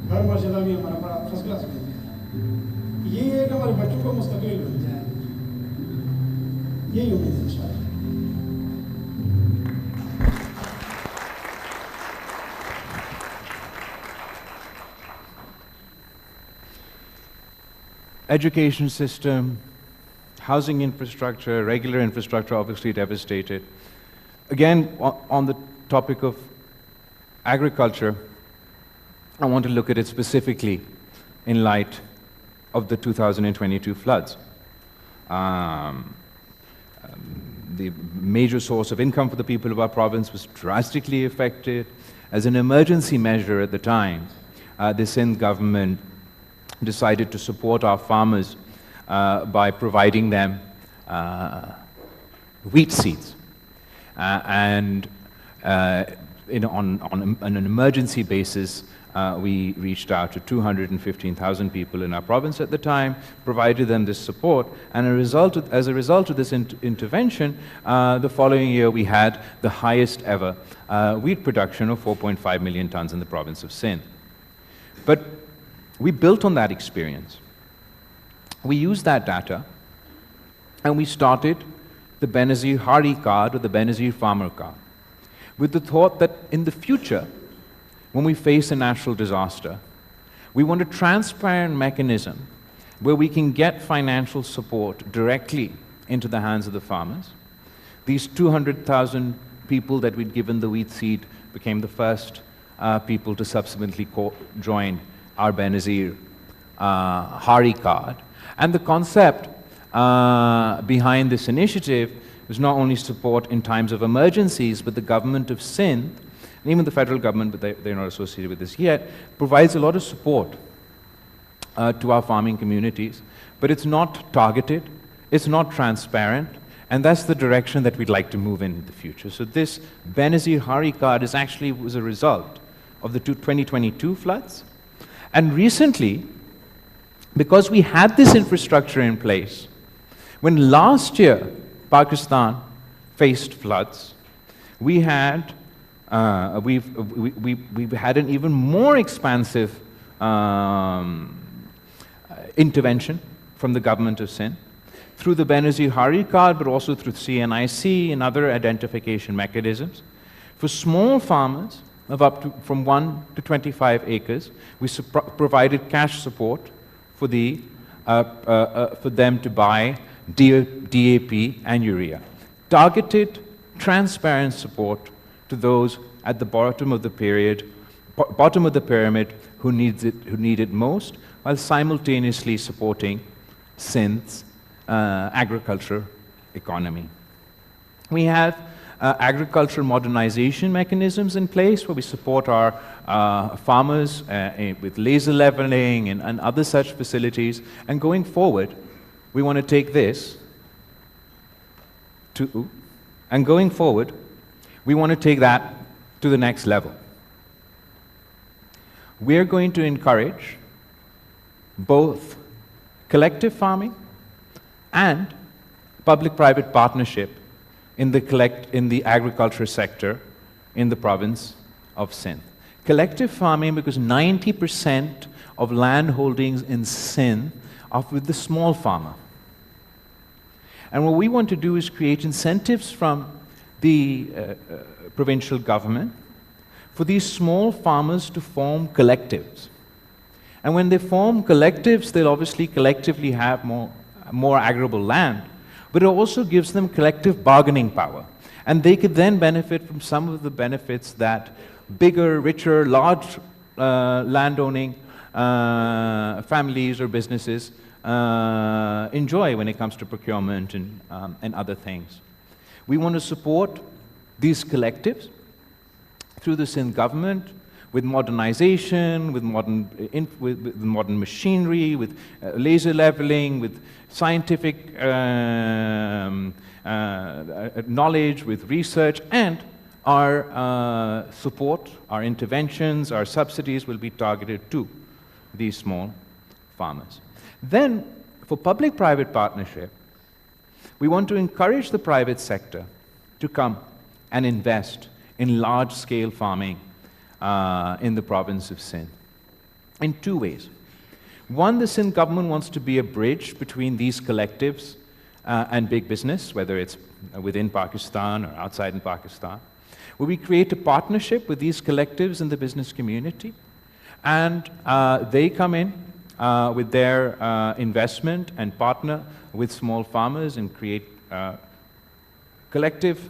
घर माशाल्लाह भी हमारा बड़ा फर्स्ट क्लास बन गया। ये है कि हमारे बच्चों को मुस्तकिल बन जाए, यही उम्मीद है इंशाअल्लाह। Education system, housing infrastructure, regular infrastructure obviously devastated. Again, on the topic of agriculture, I want to look at it specifically in light of the 2022 floods. The major source of income for the people of our province was drastically affected. As an emergency measure at the time, the Sindh government decided to support our farmers by providing them wheat seeds. On an emergency basis, we reached out to 215,000 people in our province at the time, provided them this support, and as a result of this intervention, the following year we had the highest ever wheat production of 4.5 million tons in the province of Sindh. But we built on that experience. We used that data, and we started the Benazir Hari card, or the Benazir farmer card, with the thought that in the future, when we face a natural disaster, we want a transparent mechanism where we can get financial support directly into the hands of the farmers. These 200,000 people that we'd given the wheat seed became the first people to subsequently join our Benazir Hari card. And the concept behind this initiative was not only support in times of emergencies, but the government of Sindh, and even the federal government, but they're not associated with this yet, provides a lot of support to our farming communities. But it's not targeted, it's not transparent, and that's the direction that we'd like to move in the future. So this Benazir Hari card was a result of the 2022 floods. And recently, because we had this infrastructure in place, when last year Pakistan faced floods, we've had an even more expansive intervention from the government of Sindh through the Benazir Hari card, but also through CNIC and other identification mechanisms. For small farmers of from 1 to 25 acres, we provided cash support for them to buy DAP and urea. Targeted, transparent support to those at the bottom of the pyramid who need it most, while simultaneously supporting Sindh's agriculture economy. We have agricultural modernization mechanisms in place where we support our farmers with laser leveling and other such facilities. And going forward, we want to take this to, and going forward, we want to take that to the next level. We're going to encourage both collective farming and public-private partnership in the agriculture sector in the province of Sindh. Collective farming, because 90% of land holdings in Sindh are with the small farmer. And what we want to do is create incentives from the provincial government for these small farmers to form collectives. And when they form collectives, they'll obviously collectively have more arable land, but it also gives them collective bargaining power. And they could then benefit from some of the benefits that bigger, richer, large landowning families or businesses enjoy when it comes to procurement and other things. We want to support these collectives through the Sindh government with modernization, with modern machinery, with laser leveling, with scientific knowledge, with research, and our support, our interventions, our subsidies will be targeted to these small farmers. Then, for public-private partnership, we want to encourage the private sector to come and invest in large-scale farming in the province of Sindh in two ways. One, the Sindh government wants to be a bridge between these collectives and big business, whether it's within Pakistan or outside in Pakistan, where we create a partnership with these collectives in the business community, and they come in with their investment and partner with small farmers and create collective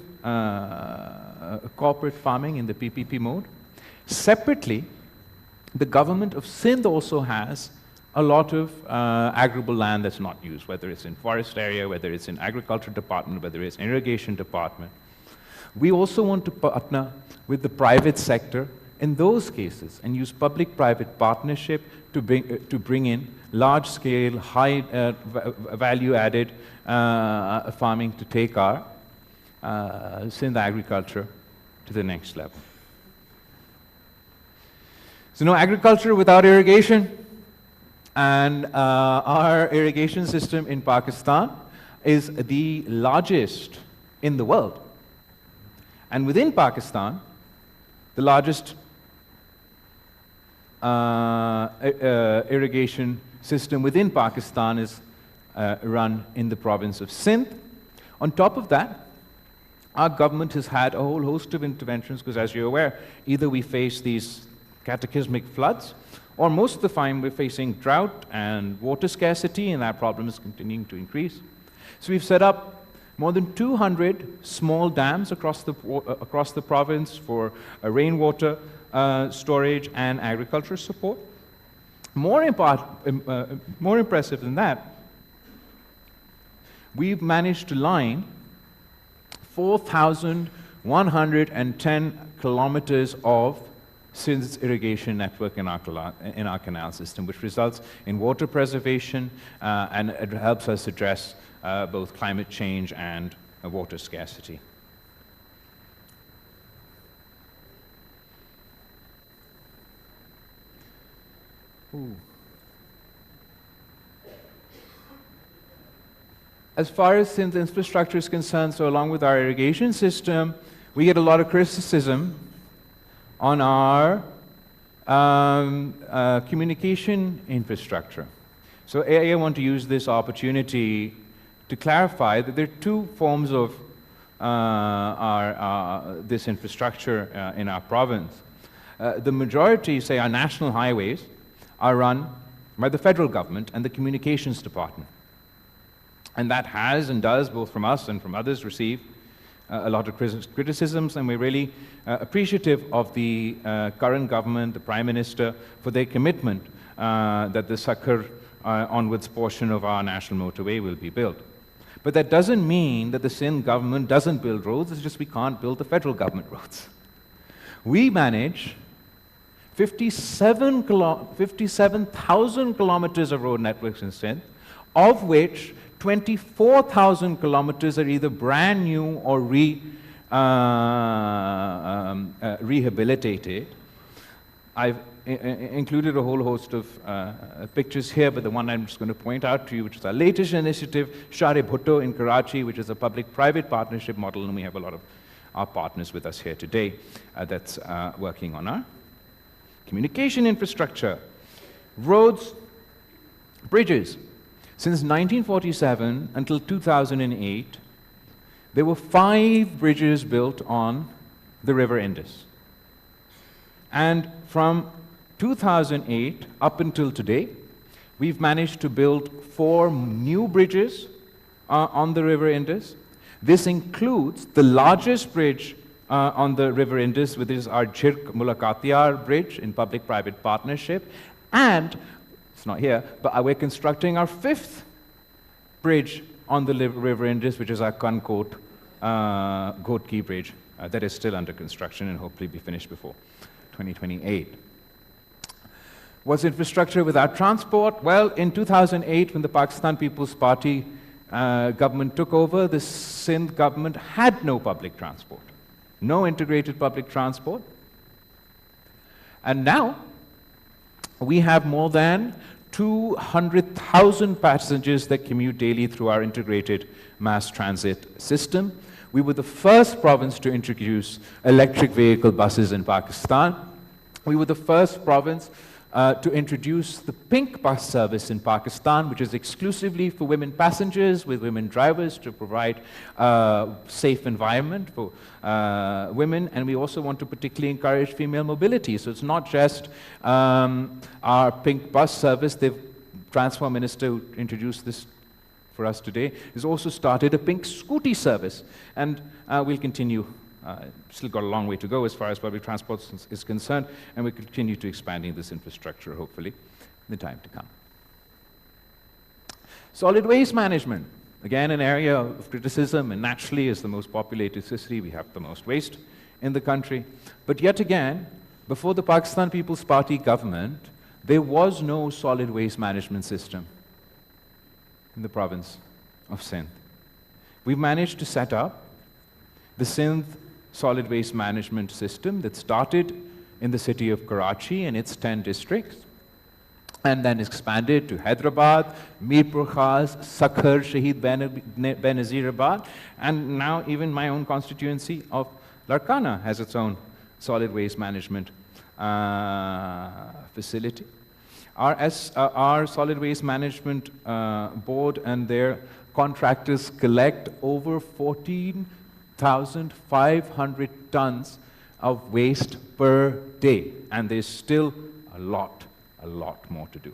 corporate farming in the PPP mode. Separately, the government of Sindh also has a lot of arable land that's not used, whether it's in forest area, whether it's in agriculture department, whether it's irrigation department. We also want to partner with the private sector in those cases and use public-private partnership to bring in large-scale, high value-added farming to take our Sindh agriculture to the next level. So no agriculture without irrigation, and our irrigation system in Pakistan is the largest in the world. And within Pakistan, the largest irrigation system within Pakistan is run in the province of Sindh. On top of that, our government has had a whole host of interventions, because as you're aware, either we face these cataclysmic floods, or most of the time we're facing drought and water scarcity, and that problem is continuing to increase. So we've set up more than 200 small dams across the province for rainwater storage and agriculture support. More impressive than that, we've managed to line 4,110 kilometers of Sindh's irrigation network in our canal system, which results in water preservation and it helps us address both climate change and water scarcity. Ooh. As far as Sindh's infrastructure is concerned, so along with our irrigation system, we get a lot of criticism on our communication infrastructure. So I want to use this opportunity to clarify that there are two forms of this infrastructure in our province. The majority, say our national highways, are run by the federal government and the communications department. And that has and does, both from us and from others, receive a lot of criticisms, and we're really appreciative of the current government, the Prime Minister, for their commitment that the Sakhar onwards portion of our national motorway will be built. But that doesn't mean that the Sindh government doesn't build roads, it's just we can't build the federal government roads. We manage 57,000 kilometers of road networks in Sindh, of which 24,000 kilometers are either brand new or rehabilitated. I've included a whole host of pictures here, but the one I'm just going to point out to you, which is our latest initiative, Sharif Bhutto in Karachi, which is a public-private partnership model, and we have a lot of our partners with us here today that's working on our communication infrastructure, roads, bridges. Since 1947 until 2008, there were 5 bridges built on the River Indus. And from 2008 up until today, we've managed to build 4 new bridges on the River Indus. This includes the largest bridge on the River Indus, which is our Chirk Mulakatiyar bridge in public-private partnership, and it's not here, but we're constructing our 5th bridge on the River Indus, which is our Kankot Ghotki bridge that is still under construction and hopefully be finished before 2028. Was infrastructure without transport? Well, in 2008, when the Pakistan People's Party government took over, the Sindh government had no public transport, no integrated public transport. And now, we have more than 200,000 passengers that commute daily through our integrated mass transit system. We were the first province to introduce electric vehicle buses in Pakistan. We were the first province to introduce the pink bus service in Pakistan, which is exclusively for women passengers with women drivers to provide a safe environment for women. And we also want to particularly encourage female mobility. So it's not just our pink bus service. The Transport Minister who introduced this for us today has also started a pink scooty service. And we'll continue. Still got a long way to go as far as public transport is concerned, and we continue to expanding this infrastructure, hopefully, in the time to come. Solid waste management, again an area of criticism, and naturally as the most populated city, we have the most waste in the country. But yet again, before the Pakistan People's Party government, there was no solid waste management system in the province of Sindh. We've managed to set up the Sindh solid waste management system that started in the city of Karachi and its 10 districts, and then expanded to Hyderabad, Mirpur Khas, Sakhar, Shahid Benazirabad, and now even my own constituency of Larkana has its own solid waste management facility. Our solid waste management board and their contractors collect over 14,500 tons of waste per day, and there's still a lot more to do.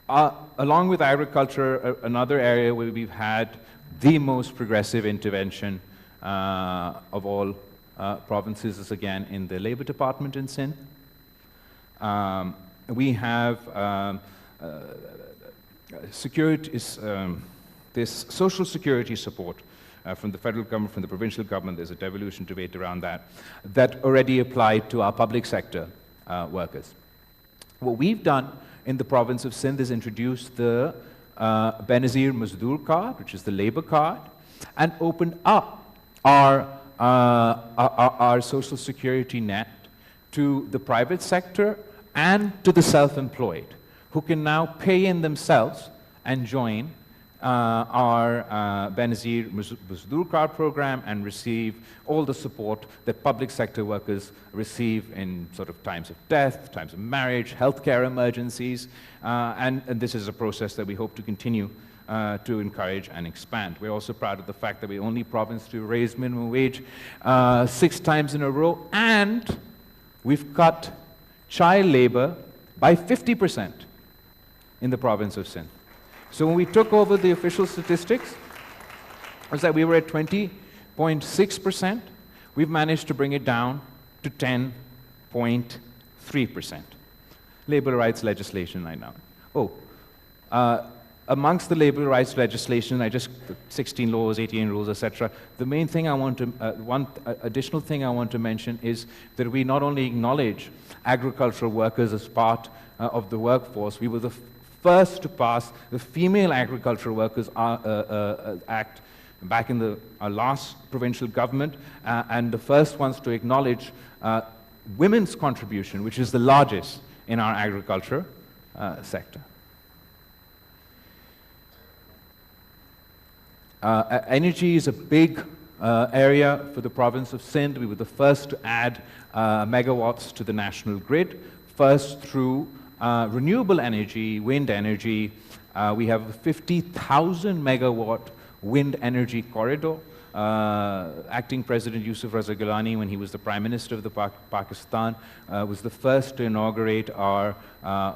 Along with agriculture, another area where we've had the most progressive intervention of all provinces is again in the Labour Department in Sindh. We have this social security support from the federal government, from the provincial government. There's a devolution debate around that already applied to our public sector workers. What we've done in the province of Sindh is introduce the Benazir Mazdoor card, which is the labor card, and opened up our social security net to the private sector and to the self-employed, who can now pay in themselves and join our Benazir Mazdoor card program and receive all the support that public sector workers receive in sort of times of death, times of marriage, healthcare emergencies, and this is a process that we hope to continue to encourage and expand. We're also proud of the fact that we're the only province to raise minimum wage 6 times in a row, and we've cut child labor by 50% in the province of Sindh. So when we took over the official statistics, it was that we were at 20.6%. We've managed to bring it down to 10.3%. Labor rights legislation right now. Amongst the labor rights legislation, 16 laws, 18 rules, etc. The main thing I want to, one additional thing I want to mention is that we not only acknowledge agricultural workers as part of the workforce, we were the first to pass the Female Agricultural Workers Act back in our last provincial government, and the first ones to acknowledge women's contribution, which is the largest in our agriculture sector. Energy is a big area for the province of Sindh. We were the first to add megawatts to the national grid, first through renewable energy, wind energy. We have a 50,000 megawatt wind energy corridor. Acting President Yusuf Raza Gilani, when he was the Prime Minister of the Pakistan, was the first to inaugurate our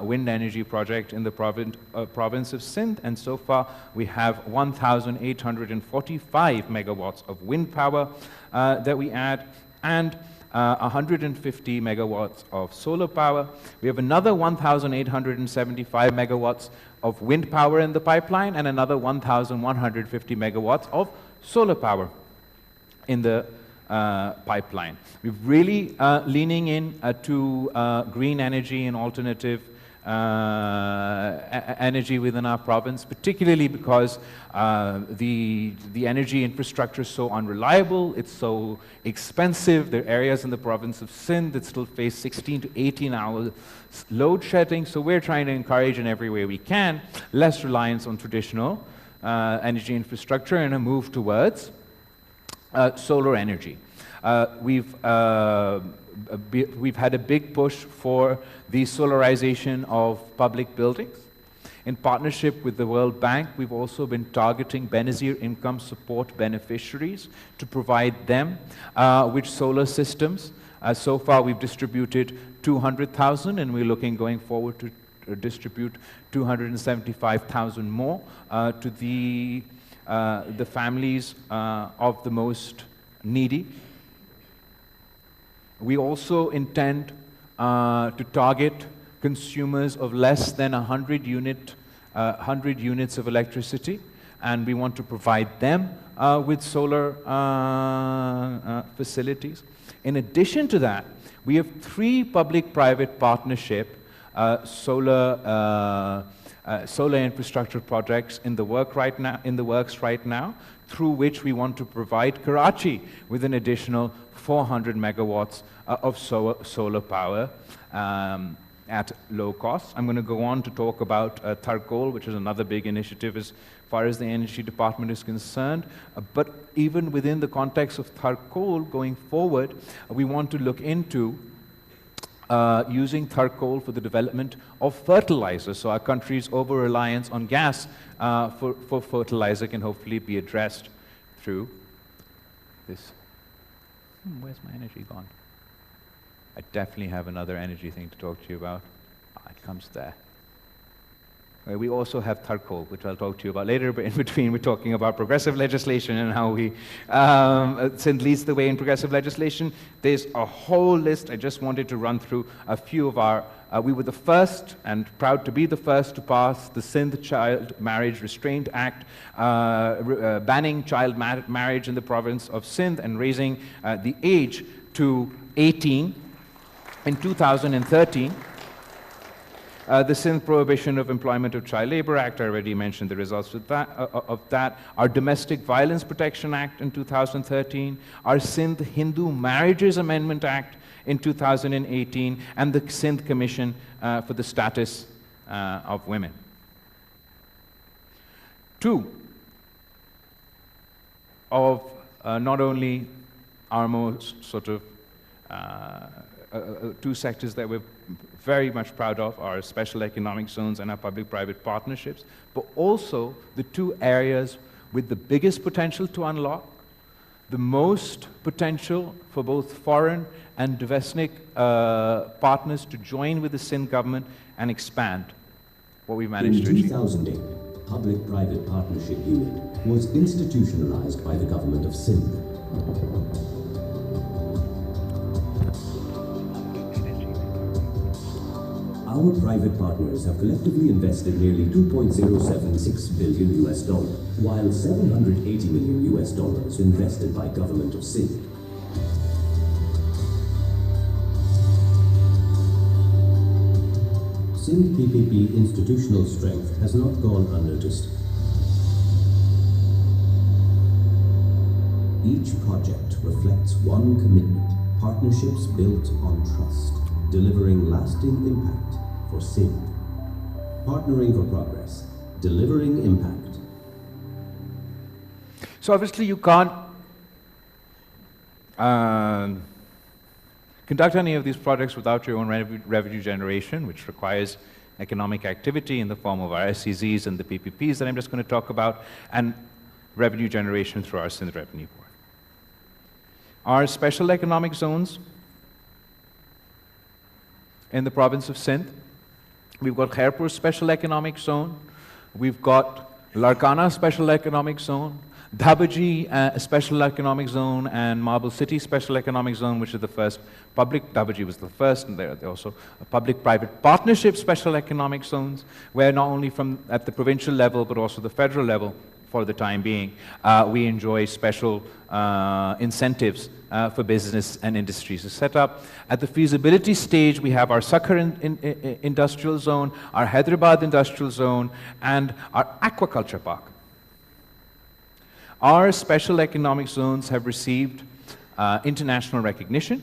wind energy project in the province of Sindh, and so far we have 1,845 megawatts of wind power that we add, and 150 megawatts of solar power. We have another 1,875 megawatts of wind power in the pipeline, and another 1,150 megawatts of solar power in the pipeline. We're really leaning in to green energy and alternative energy within our province, particularly because the energy infrastructure is so unreliable, it's so expensive. There are areas in the province of Sindh that still face 16 to 18 hours load shedding, so we're trying to encourage in every way we can less reliance on traditional energy infrastructure and a move towards solar energy. We've had a big push for the solarization of public buildings. In partnership with the World Bank, we've also been targeting Benazir income support beneficiaries to provide them with solar systems. So far, we've distributed 200,000, and we're looking going forward to distribute 275,000 more to the families of the most needy. We also intend to target consumers of less than 100 units of electricity, and we want to provide them with solar facilities. In addition to that, we have 3 public-private partnership solar infrastructure projects in the works right now, through which we want to provide Karachi with an additional 400 megawatts of solar power at low cost. I'm going to go on to talk about Tharkol, which is another big initiative as far as the Energy Department is concerned. But even within the context of Tharkol going forward, we want to look into using Tharkol for the development of fertilizer. So our country's over-reliance on gas for fertilizer can hopefully be addressed through this. Where's my energy gone? I definitely have another energy thing to talk to you about. It comes there. We also have Tharkol, which I'll talk to you about later, but in between we're talking about progressive legislation and how we, Sindh leads the way in progressive legislation. There's a whole list. I just wanted to run through a few of our, we were the first, and proud to be the first, to pass the Sindh Child Marriage Restraint Act, banning child marriage in the province of Sindh and raising the age to 18 in 2013. The Sindh Prohibition of Employment of Child Labor Act, I already mentioned the results of that. Our Domestic Violence Protection Act in 2013. Our Sindh Hindu Marriages Amendment Act in 2018. And the Sindh Commission for the Status of Women. 2 of not only our most sort of 2 sectors that we're very much proud of are special economic zones and our public-private partnerships, but also the 2 areas with the biggest potential to unlock, the most potential for both foreign and domestic partners to join with the Sindh government and expand what we've managed to achieve. In 2008, the Public-Private Partnership Unit was institutionalized by the government of Sindh. Our private partners have collectively invested nearly $2.076 billion US, while $780 million US invested by government of Sindh. Sindh PPP institutional strength has not gone unnoticed. Each project reflects one commitment: partnerships built on trust, delivering lasting impact for Sindh. Partnering for progress, delivering impact. So obviously you can't conduct any of these projects without your own revenue generation, which requires economic activity in the form of our SEZs and the PPPs that I'm just going to talk about, and revenue generation through our Sindh Revenue Board. Our special economic zones in the province of Sindh, we've got Khairpur Special Economic Zone, we've got Larkana Special Economic Zone, Dhabaji Special Economic Zone, and Marble City Special Economic Zone, which is the first public. Dhabaji was the first, and there are also public-private partnership special economic zones, where not only from at the provincial level, but also the federal level, for the time being, we enjoy special incentives for business and industries to set up. At the feasibility stage, we have our Sakhar industrial zone, our Hyderabad industrial zone, and our aquaculture park. Our special economic zones have received international recognition.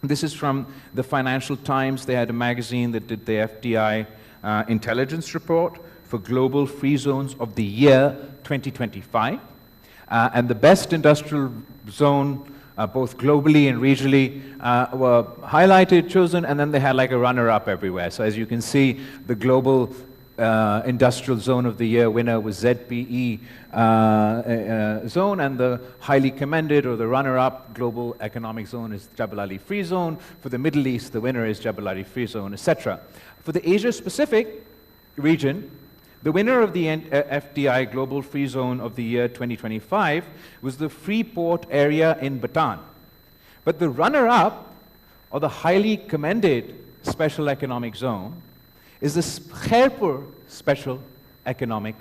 This is from the Financial Times. They had a magazine that did the FDI intelligence report for Global Free Zones of the Year 2025. And the best industrial zone, both globally and regionally, were highlighted, chosen, and then they had like a runner-up everywhere. So as you can see, the global industrial zone of the year winner was ZPE zone, and the highly commended or the runner-up global economic zone is Jebel Ali Free Zone. For the Middle East, the winner is Jebel Ali Free Zone, etc. For the Asia-Pacific region, the winner of the FDI Global Free Zone of the year 2025 was the Freeport area in Bhutan. But the runner-up, or the highly commended Special Economic Zone, is the Khairpur Special Economic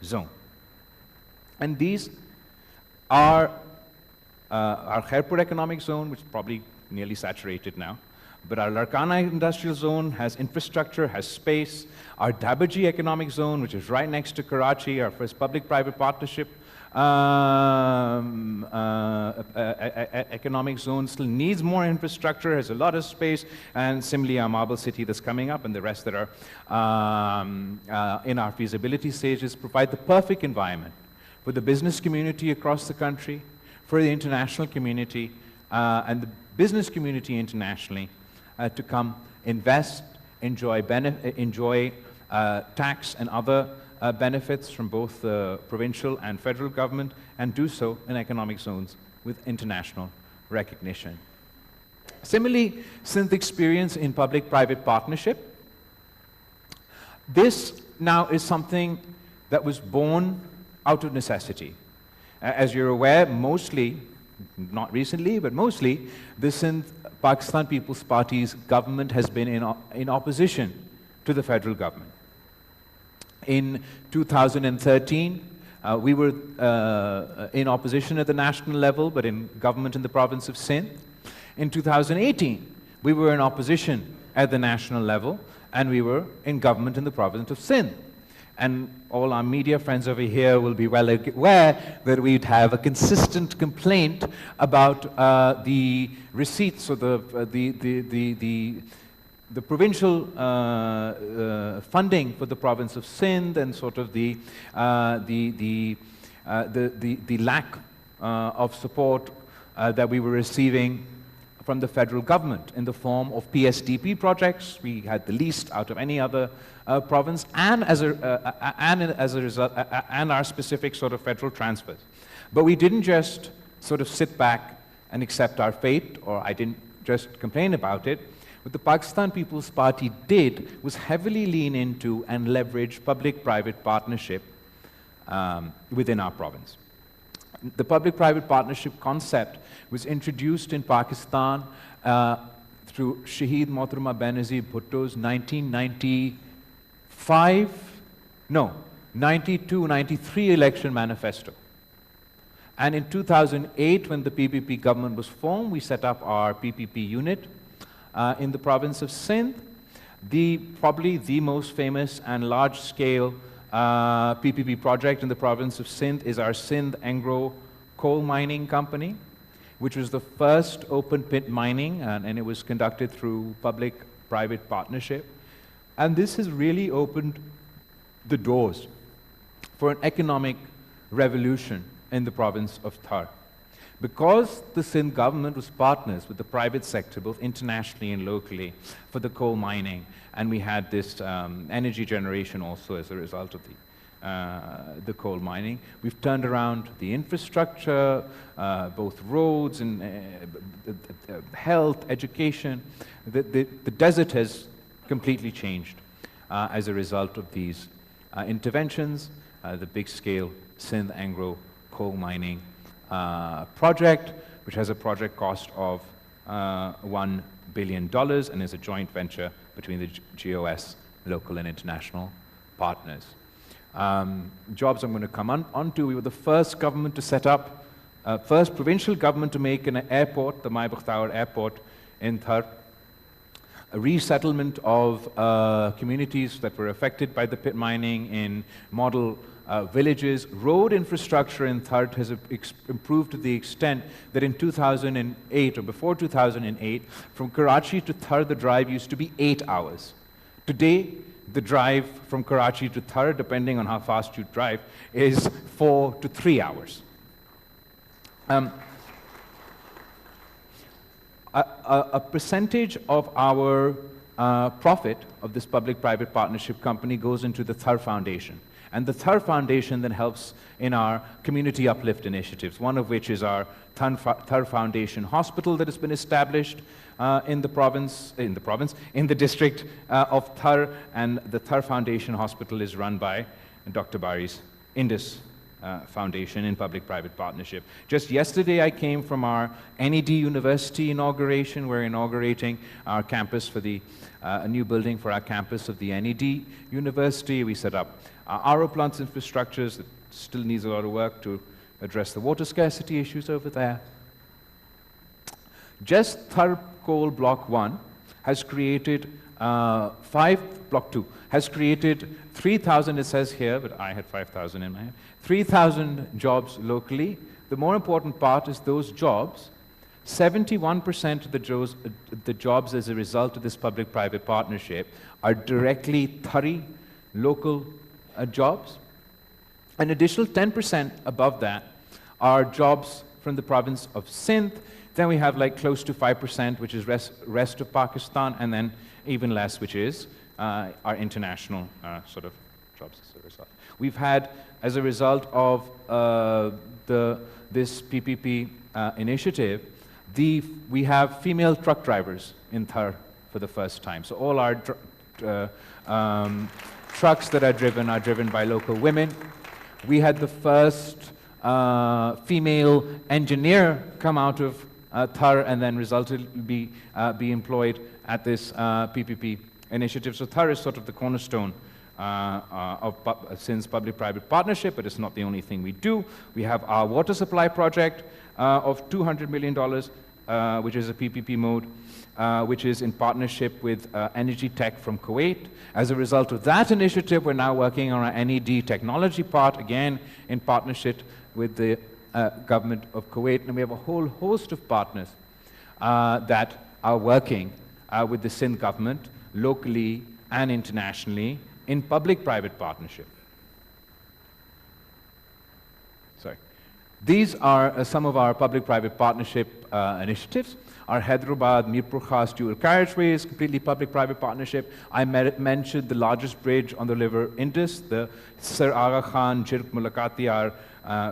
Zone. And these are our Khairpur Economic Zone, which is probably nearly saturated now. But our Larkana Industrial Zone has infrastructure, has space. Our Dabaji Economic Zone, which is right next to Karachi, our first public-private partnership economic zone, still needs more infrastructure, has a lot of space, and similarly our Marble City that's coming up and the rest that are in our feasibility stages provide the perfect environment for the business community across the country, for the international community, and the business community internationally to come invest, enjoy tax and other benefits from both the provincial and federal government, and do so in economic zones with international recognition. Similarly, Sindh experience in public-private partnership. This now is something that was born out of necessity. As you're aware, mostly, not recently, but mostly, the Sindh Pakistan People's Party's government has been in opposition to the federal government. In 2013, we were in opposition at the national level, but in government in the province of Sindh. In 2018, we were in opposition at the national level, and we were in government in the province of Sindh. And all our media friends over here will be well aware that we'd have a consistent complaint about the receipts or the provincial funding for the province of Sindh, and sort of the lack of support that we were receiving from the federal government in the form of PSDP projects. We had the least out of any other province, and as a result, and our specific sort of federal transfers. But we didn't just sort of sit back and accept our fate, or I didn't just complain about it. What the Pakistan People's Party did was heavily lean into and leverage public-private partnership within our province. The public-private partnership concept was introduced in Pakistan through Shaheed Mohtarama Benazir Bhutto's 92-93 election manifesto. And in 2008, when the PPP government was formed, we set up our PPP unit in the province of Sindh. Probably the most famous and large-scale PPP project in the province of Sindh is our Sindh Angro coal mining company, which was the first open pit mining, and it was conducted through public-private partnership. And this has really opened the doors for an economic revolution in the province of Ture. Because the Sindh government was partners with the private sector, both internationally and locally, for the coal mining, and we had this energy generation also as a result of the coal mining. We've turned around the infrastructure, both roads and health, education. The desert has completely changed as a result of these interventions. The big-scale Sindh Angro coal mining project, which has a project cost of $1 billion and is a joint venture between the GOS, local and international partners. jobs I'm going to come on to. We were the first government to set up, first provincial government to make an airport, the Mai Bakhtaur Airport in Thar. A resettlement of communities that were affected by the pit mining in model villages. Road infrastructure in Thar has improved to the extent that in 2008 or before 2008, from Karachi to Thar, the drive used to be 8 hours. Today, the drive from Karachi to Thar, depending on how fast you drive, is 4 to 3 hours. A percentage of our profit of this public-private partnership company goes into the Thar Foundation. And the Thar Foundation then helps in our community uplift initiatives, one of which is our Thar Foundation Hospital that has been established in the district of Thar, and the Thar Foundation Hospital is run by Dr. Bari's Indus Foundation in public-private partnership. Just yesterday I came from our NED University inauguration. We're inaugurating our campus for a new building for our campus of the NED University. We set up RO plants infrastructures that still needs a lot of work to address the water scarcity issues over there. Just Thar Coal Block 1 has created Block 2 has created 3,000, it says here, but I had 5,000 in my head, 3,000 jobs locally. The more important part is those jobs, 71% of the jobs as a result of this public-private partnership are directly Thari local jobs. An additional 10% above that are jobs from the province of Sindh. Then we have like close to 5%, which is rest of Pakistan, and then even less, which is our international sort of jobs as a result. We've had, as a result of this PPP initiative, we have female truck drivers in Thar for the first time. So all our trucks that are driven by local women. We had the first female engineer come out of Thar and then be employed at this PPP initiative. So Thar is sort of the cornerstone of Sindh's public-private partnership, but it's not the only thing we do. We have our water supply project of $200 million, which is a PPP mode, which is in partnership with Energy Tech from Kuwait. As a result of that initiative, we're now working on our NED technology part, again in partnership with the government of Kuwait. And we have a whole host of partners that are working with the Sindh government, locally and internationally, in public-private partnership. Sorry. These are some of our public-private partnership initiatives. Our Hyderabad Mirpur Khas dual carriageway is completely public-private partnership. I mentioned the largest bridge on the River Indus, the Sir Aga Khan Jirk Mulakati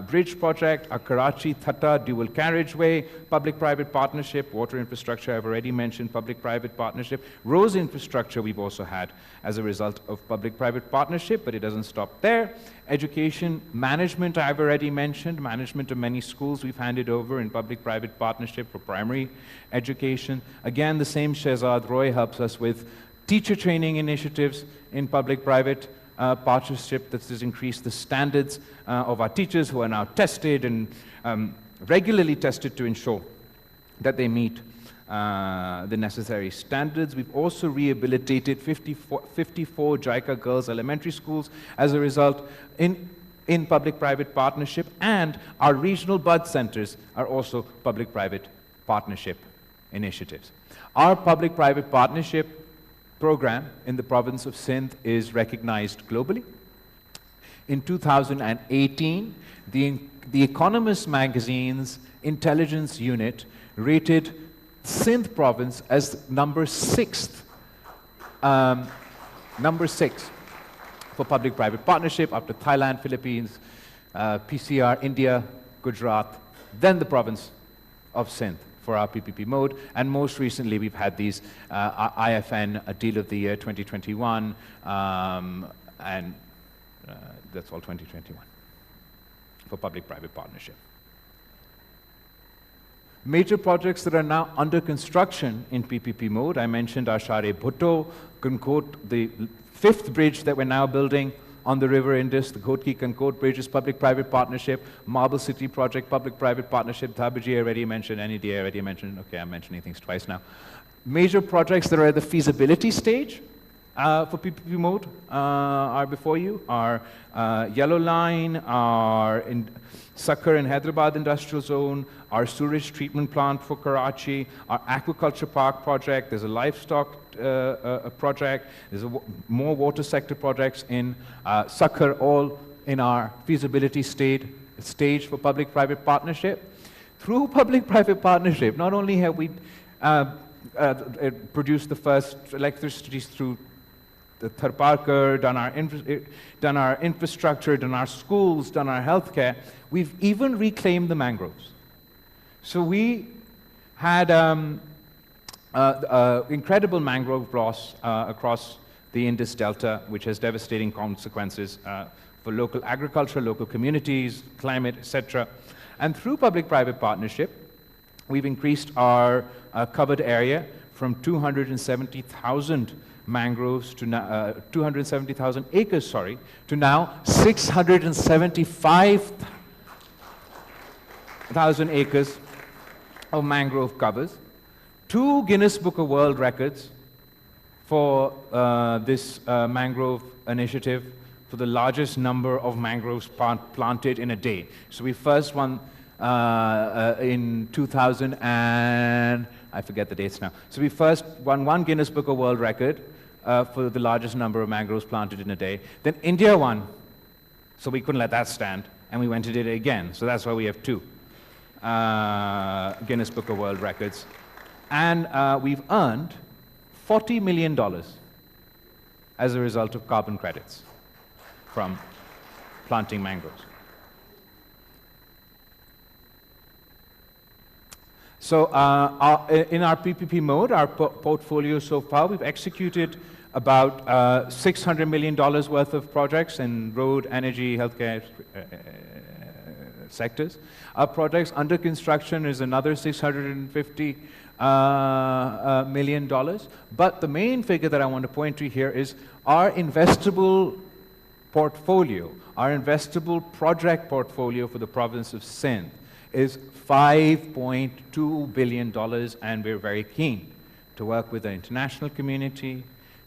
bridge project, our Karachi Thatta dual carriageway, public-private partnership, water infrastructure I've already mentioned, public-private partnership. Roads infrastructure we've also had as a result of public-private partnership, but it doesn't stop there. Education management I've already mentioned, management of many schools we've handed over in public-private partnership for primary education. Again, the same Shehzad Roy helps us with teacher training initiatives in public-private partnership that has increased the standards of our teachers, who are now tested and regularly tested to ensure that they meet the necessary standards. We've also rehabilitated 54 JICA girls elementary schools as a result in public-private partnership, and our regional bud centers are also public-private partnership initiatives. Our public-private partnership program in the province of Sindh is recognized globally. In 2018, the Economist magazine's intelligence unit rated Sindh province as number 6 for public-private partnership, after Thailand, Philippines, PCR, India, Gujarat, then the province of Sindh for our PPP mode. And most recently, we've had these IFN Deal of the Year 2021, and that's all 2021 for public-private partnership. Major projects that are now under construction in PPP mode. I mentioned our Sharif Bhutto, Concorde, the 5th bridge that we're now building on the River Indus, the Ghotki Concorde Bridges, public-private partnership, Marble City project, public-private partnership, Dhabaji I already mentioned, NED I already mentioned, okay, I'm mentioning things twice now. Major projects that are at the feasibility stage for PPP mode are before you, our Yellow Line, our Sucker in Hyderabad Industrial Zone, our sewage treatment plant for Karachi, our aquaculture park project, there's a livestock project, there's more water sector projects in Sucker, all in our feasibility stage for public-private partnership. Through public-private partnership, not only have we produced the first electricity through the Tharparkar, done our infrastructure, done our schools, done our healthcare, we've even reclaimed the mangroves. So we had incredible mangrove loss across the Indus Delta, which has devastating consequences for local agriculture, local communities, climate, etc. And through public-private partnership, we've increased our covered area from 270,000 mangroves to 270,000 acres, sorry, to now 675,000 acres of mangrove covers. 2 Guinness Book of World Records for this mangrove initiative, for the largest number of mangroves planted in a day. So we first won in 2000 and I forget the dates now. So we first won 1 Guinness Book of World Record for the largest number of mangroves planted in a day. Then India won, so we couldn't let that stand, and we went and did it again. So that's why we have 2 Guinness Book of World Records. And we've earned $40 million as a result of carbon credits from planting mangroves. So in our PPP mode, our portfolio so far, we've executed about $600 million worth of projects in road, energy, healthcare sectors. Our projects under construction is another $650 million. But the main figure that I want to point to here is our investable portfolio, our investable project portfolio for the province of Sindh is $5.2 billion, and we're very keen to work with the international community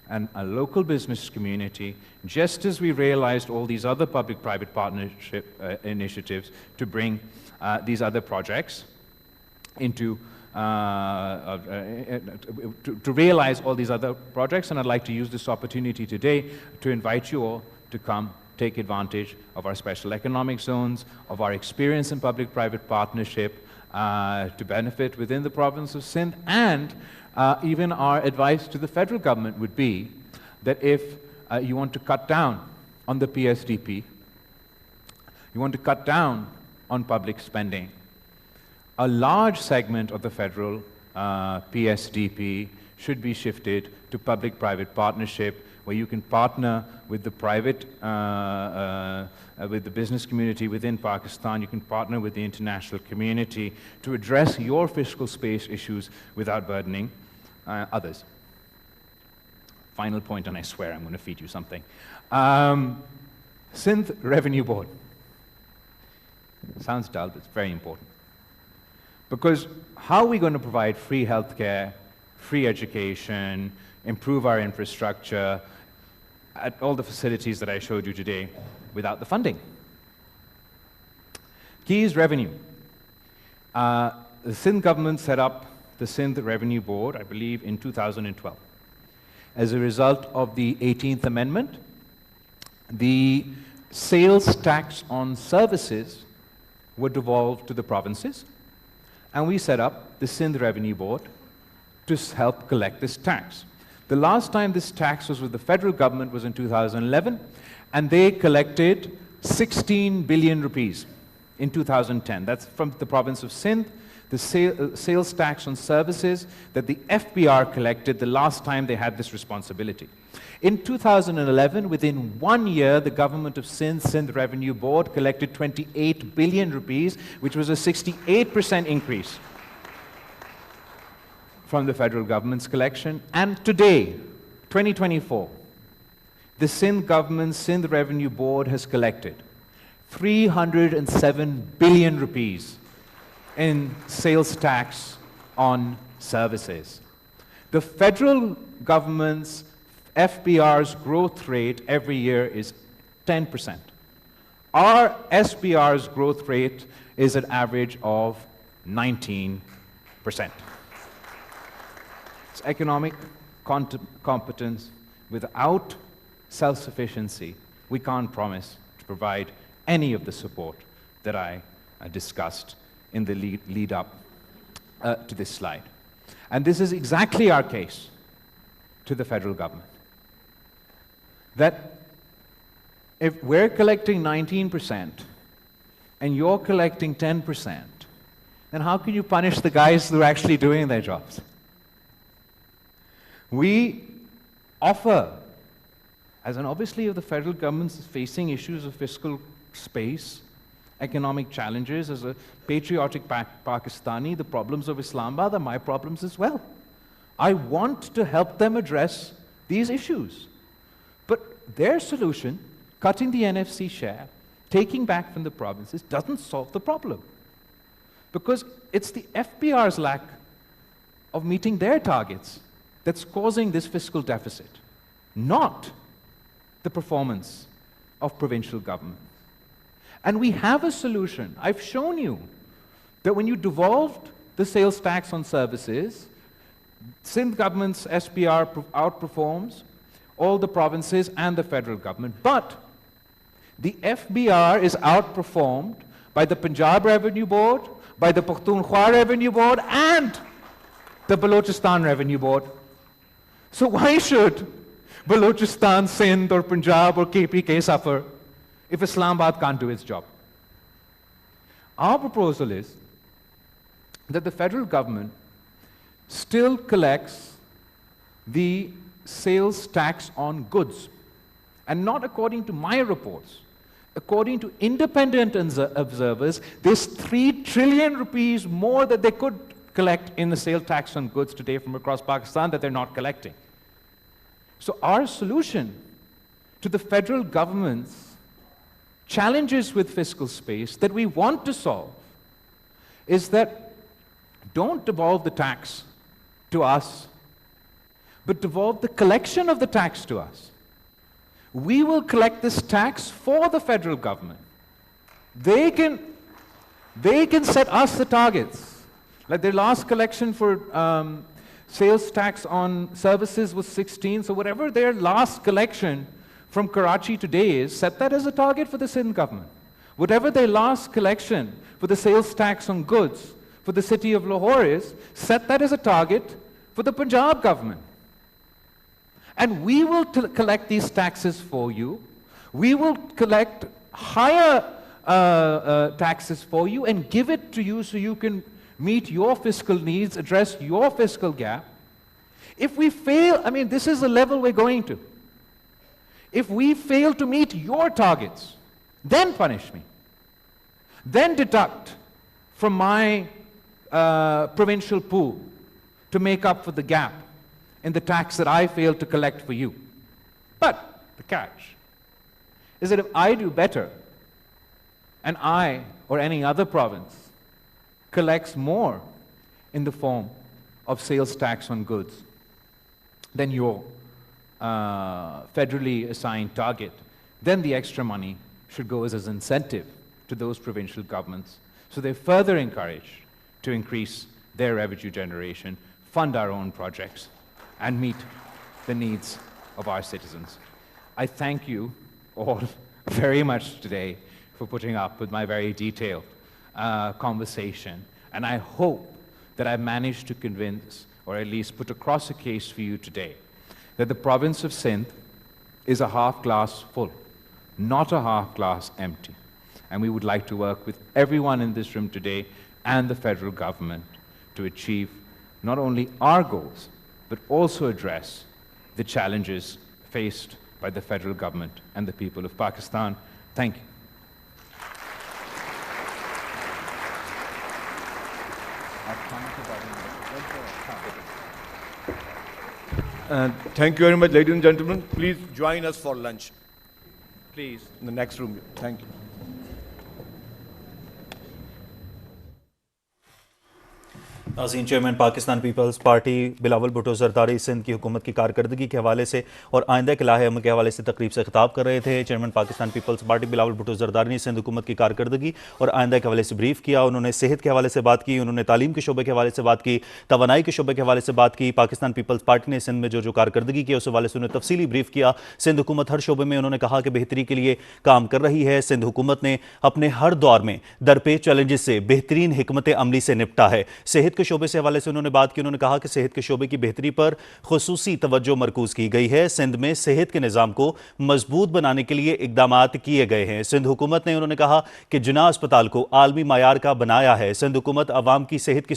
and a local business community, just as we realized all these other public-private partnership initiatives to bring these other projects into, to realize all these other projects. And I'd like to use this opportunity today to invite you all to come take advantage of our special economic zones, of our experience in public-private partnership to benefit within the province of Sindh. And even our advice to the federal government would be that if you want to cut down on the PSDP, you want to cut down on public spending, a large segment of the federal PSDP should be shifted to public-private partnership, where you can partner with the private, with the business community within Pakistan, you can partner with the international community to address your fiscal space issues without burdening others. Final point, and I swear I'm going to feed you something. Sindh Revenue Board. Sounds dull, but it's very important. Because how are we going to provide free healthcare, free education, improve our infrastructure at all the facilities that I showed you today without the funding? Key is revenue. The Sindh government set up the Sindh Revenue Board, I believe, in 2012. As a result of the 18th Amendment, the sales tax on services were devolved to the provinces, and we set up the Sindh Revenue Board to help collect this tax. The last time this tax was with the federal government was in 2011, and they collected 16 billion rupees in 2010. That's from the province of Sindh, the sales tax on services that the FBR collected the last time they had this responsibility. In 2011, within 1 year, the government of Sindh Revenue Board collected 28 billion rupees, which was a 68% increase from the federal government's collection. And today, 2024, the Sindh government's Sindh Revenue Board has collected 307 billion rupees in sales tax on services. The federal government's FBR's growth rate every year is 10%. Our SBR's growth rate is an average of 19%. It's economic competence. Without self-sufficiency, we can't promise to provide any of the support that I discussed in the lead up to this slide. And this is exactly our case to the federal government. That if we're collecting 19% and you're collecting 10%, then how can you punish the guys who are actually doing their jobs? We offer, as an obviously if the federal government is facing issues of fiscal space, economic challenges, as a patriotic Pakistani, the problems of Islamabad are my problems as well. I want to help them address these issues. But their solution, cutting the NFC share, taking back from the provinces, doesn't solve the problem. Because it's the FBR's lack of meeting their targets that's causing this fiscal deficit, not the performance of provincial government. And we have a solution. I've shown you that when you devolved the sales tax on services, Sindh government's SPR outperforms all the provinces and the federal government. But the FBR is outperformed by the Punjab Revenue Board, by the Pakhtunkhwa Revenue Board, and the Balochistan Revenue Board. So why should Balochistan, Sindh, or Punjab, or KPK suffer if Islamabad can't do its job? Our proposal is that the federal government still collects the sales tax on goods, and not according to my reports. According to independent observers, there's 3 trillion rupees more that they could collect in the sale tax on goods today from across Pakistan that they're not collecting. So our solution to the federal government's challenges with fiscal space that we want to solve is that don't devolve the tax to us, but devolve the collection of the tax to us. We will collect this tax for the federal government. They can set us the targets. Like their last collection for sales tax on services was 16, so whatever their last collection from Karachi today is, set that as a target for the Sindh government. Whatever their last collection for the sales tax on goods for the city of Lahore is, set that as a target for the Punjab government. And we will collect these taxes for you. We will collect higher taxes for you and give it to you so you can meet your fiscal needs, address your fiscal gap. If we fail, I mean, this is the level we're going to. If we fail to meet your targets, then punish me. Then deduct from my provincial pool to make up for the gap in the tax that I failed to collect for you. But the catch is that if I do better and I or any other province collects more in the form of sales tax on goods than your federally assigned target, then the extra money should go as an incentive to those provincial governments so they're further encouraged to increase their revenue generation, fund our own projects, and meet the needs of our citizens. I thank you all very much today for putting up with my very detailed conversation, and I hope that I've managed to convince, or at least put across a case for you today, that the province of Sindh is a half glass full, not a half glass empty. And we would like to work with everyone in this room today and the federal government to achieve not only our goals, but also address the challenges faced by the federal government and the people of Pakistan. Thank you. Thank you very much, ladies and gentlemen. Please join us for lunch. Please, in the next room. Thank you. नाज़रीन, chairman Pakistan Peoples Party Bilawal Bhutto Zardari Sindh की हुकूमत की कारकर्दगी के हवाले से और आइंदा के लाहे अमल के हवाले से तकरीब से खिताब कर रहे थे। Chairman Pakistan Peoples Party Bilawal Bhutto Zardari ने सिंध हुकूमत की कारकर्दगी और आइंदा के हवाले से ब्रीफ किया। उन्होंने सेहत के हवाले से बात की, उन्होंने तालीम के शोबे के हवाले से बात की, तवानाई के शोबे के हवाले से बात की। पाकिस्तान पीपल्स पार्टी ने सिंध में जो कारकर्दगी की उस हवाले से उन्हें तफसीली ब्रीफ किया। सिंध हुकूमत हर शोबे में उन्होंने कहा कि बेहतरी के लिए काम कर रही है। सिंध हुकूमत ने अपने हर दौर में दरपेश चैलेंजेस से बेहतरीन हिकमत अमली से निपटा है। सेहत के शोबे से हवाले से उन्होंने बात की। उन्होंने कहा कि सेहत के शोबे की बेहतरी पर खुसूसी तवज्जो मरकूज की गई है। सिंध में सेहत के निज़ाम को मजबूत बनाने के लिए इकदामात किए गए हैं। सिंध हुकूमत ने उन्होंने कहा कि जिना अस्पताल को आलमी मायार का बनाया है। सिंध हुकूमत अवाम की सेहत की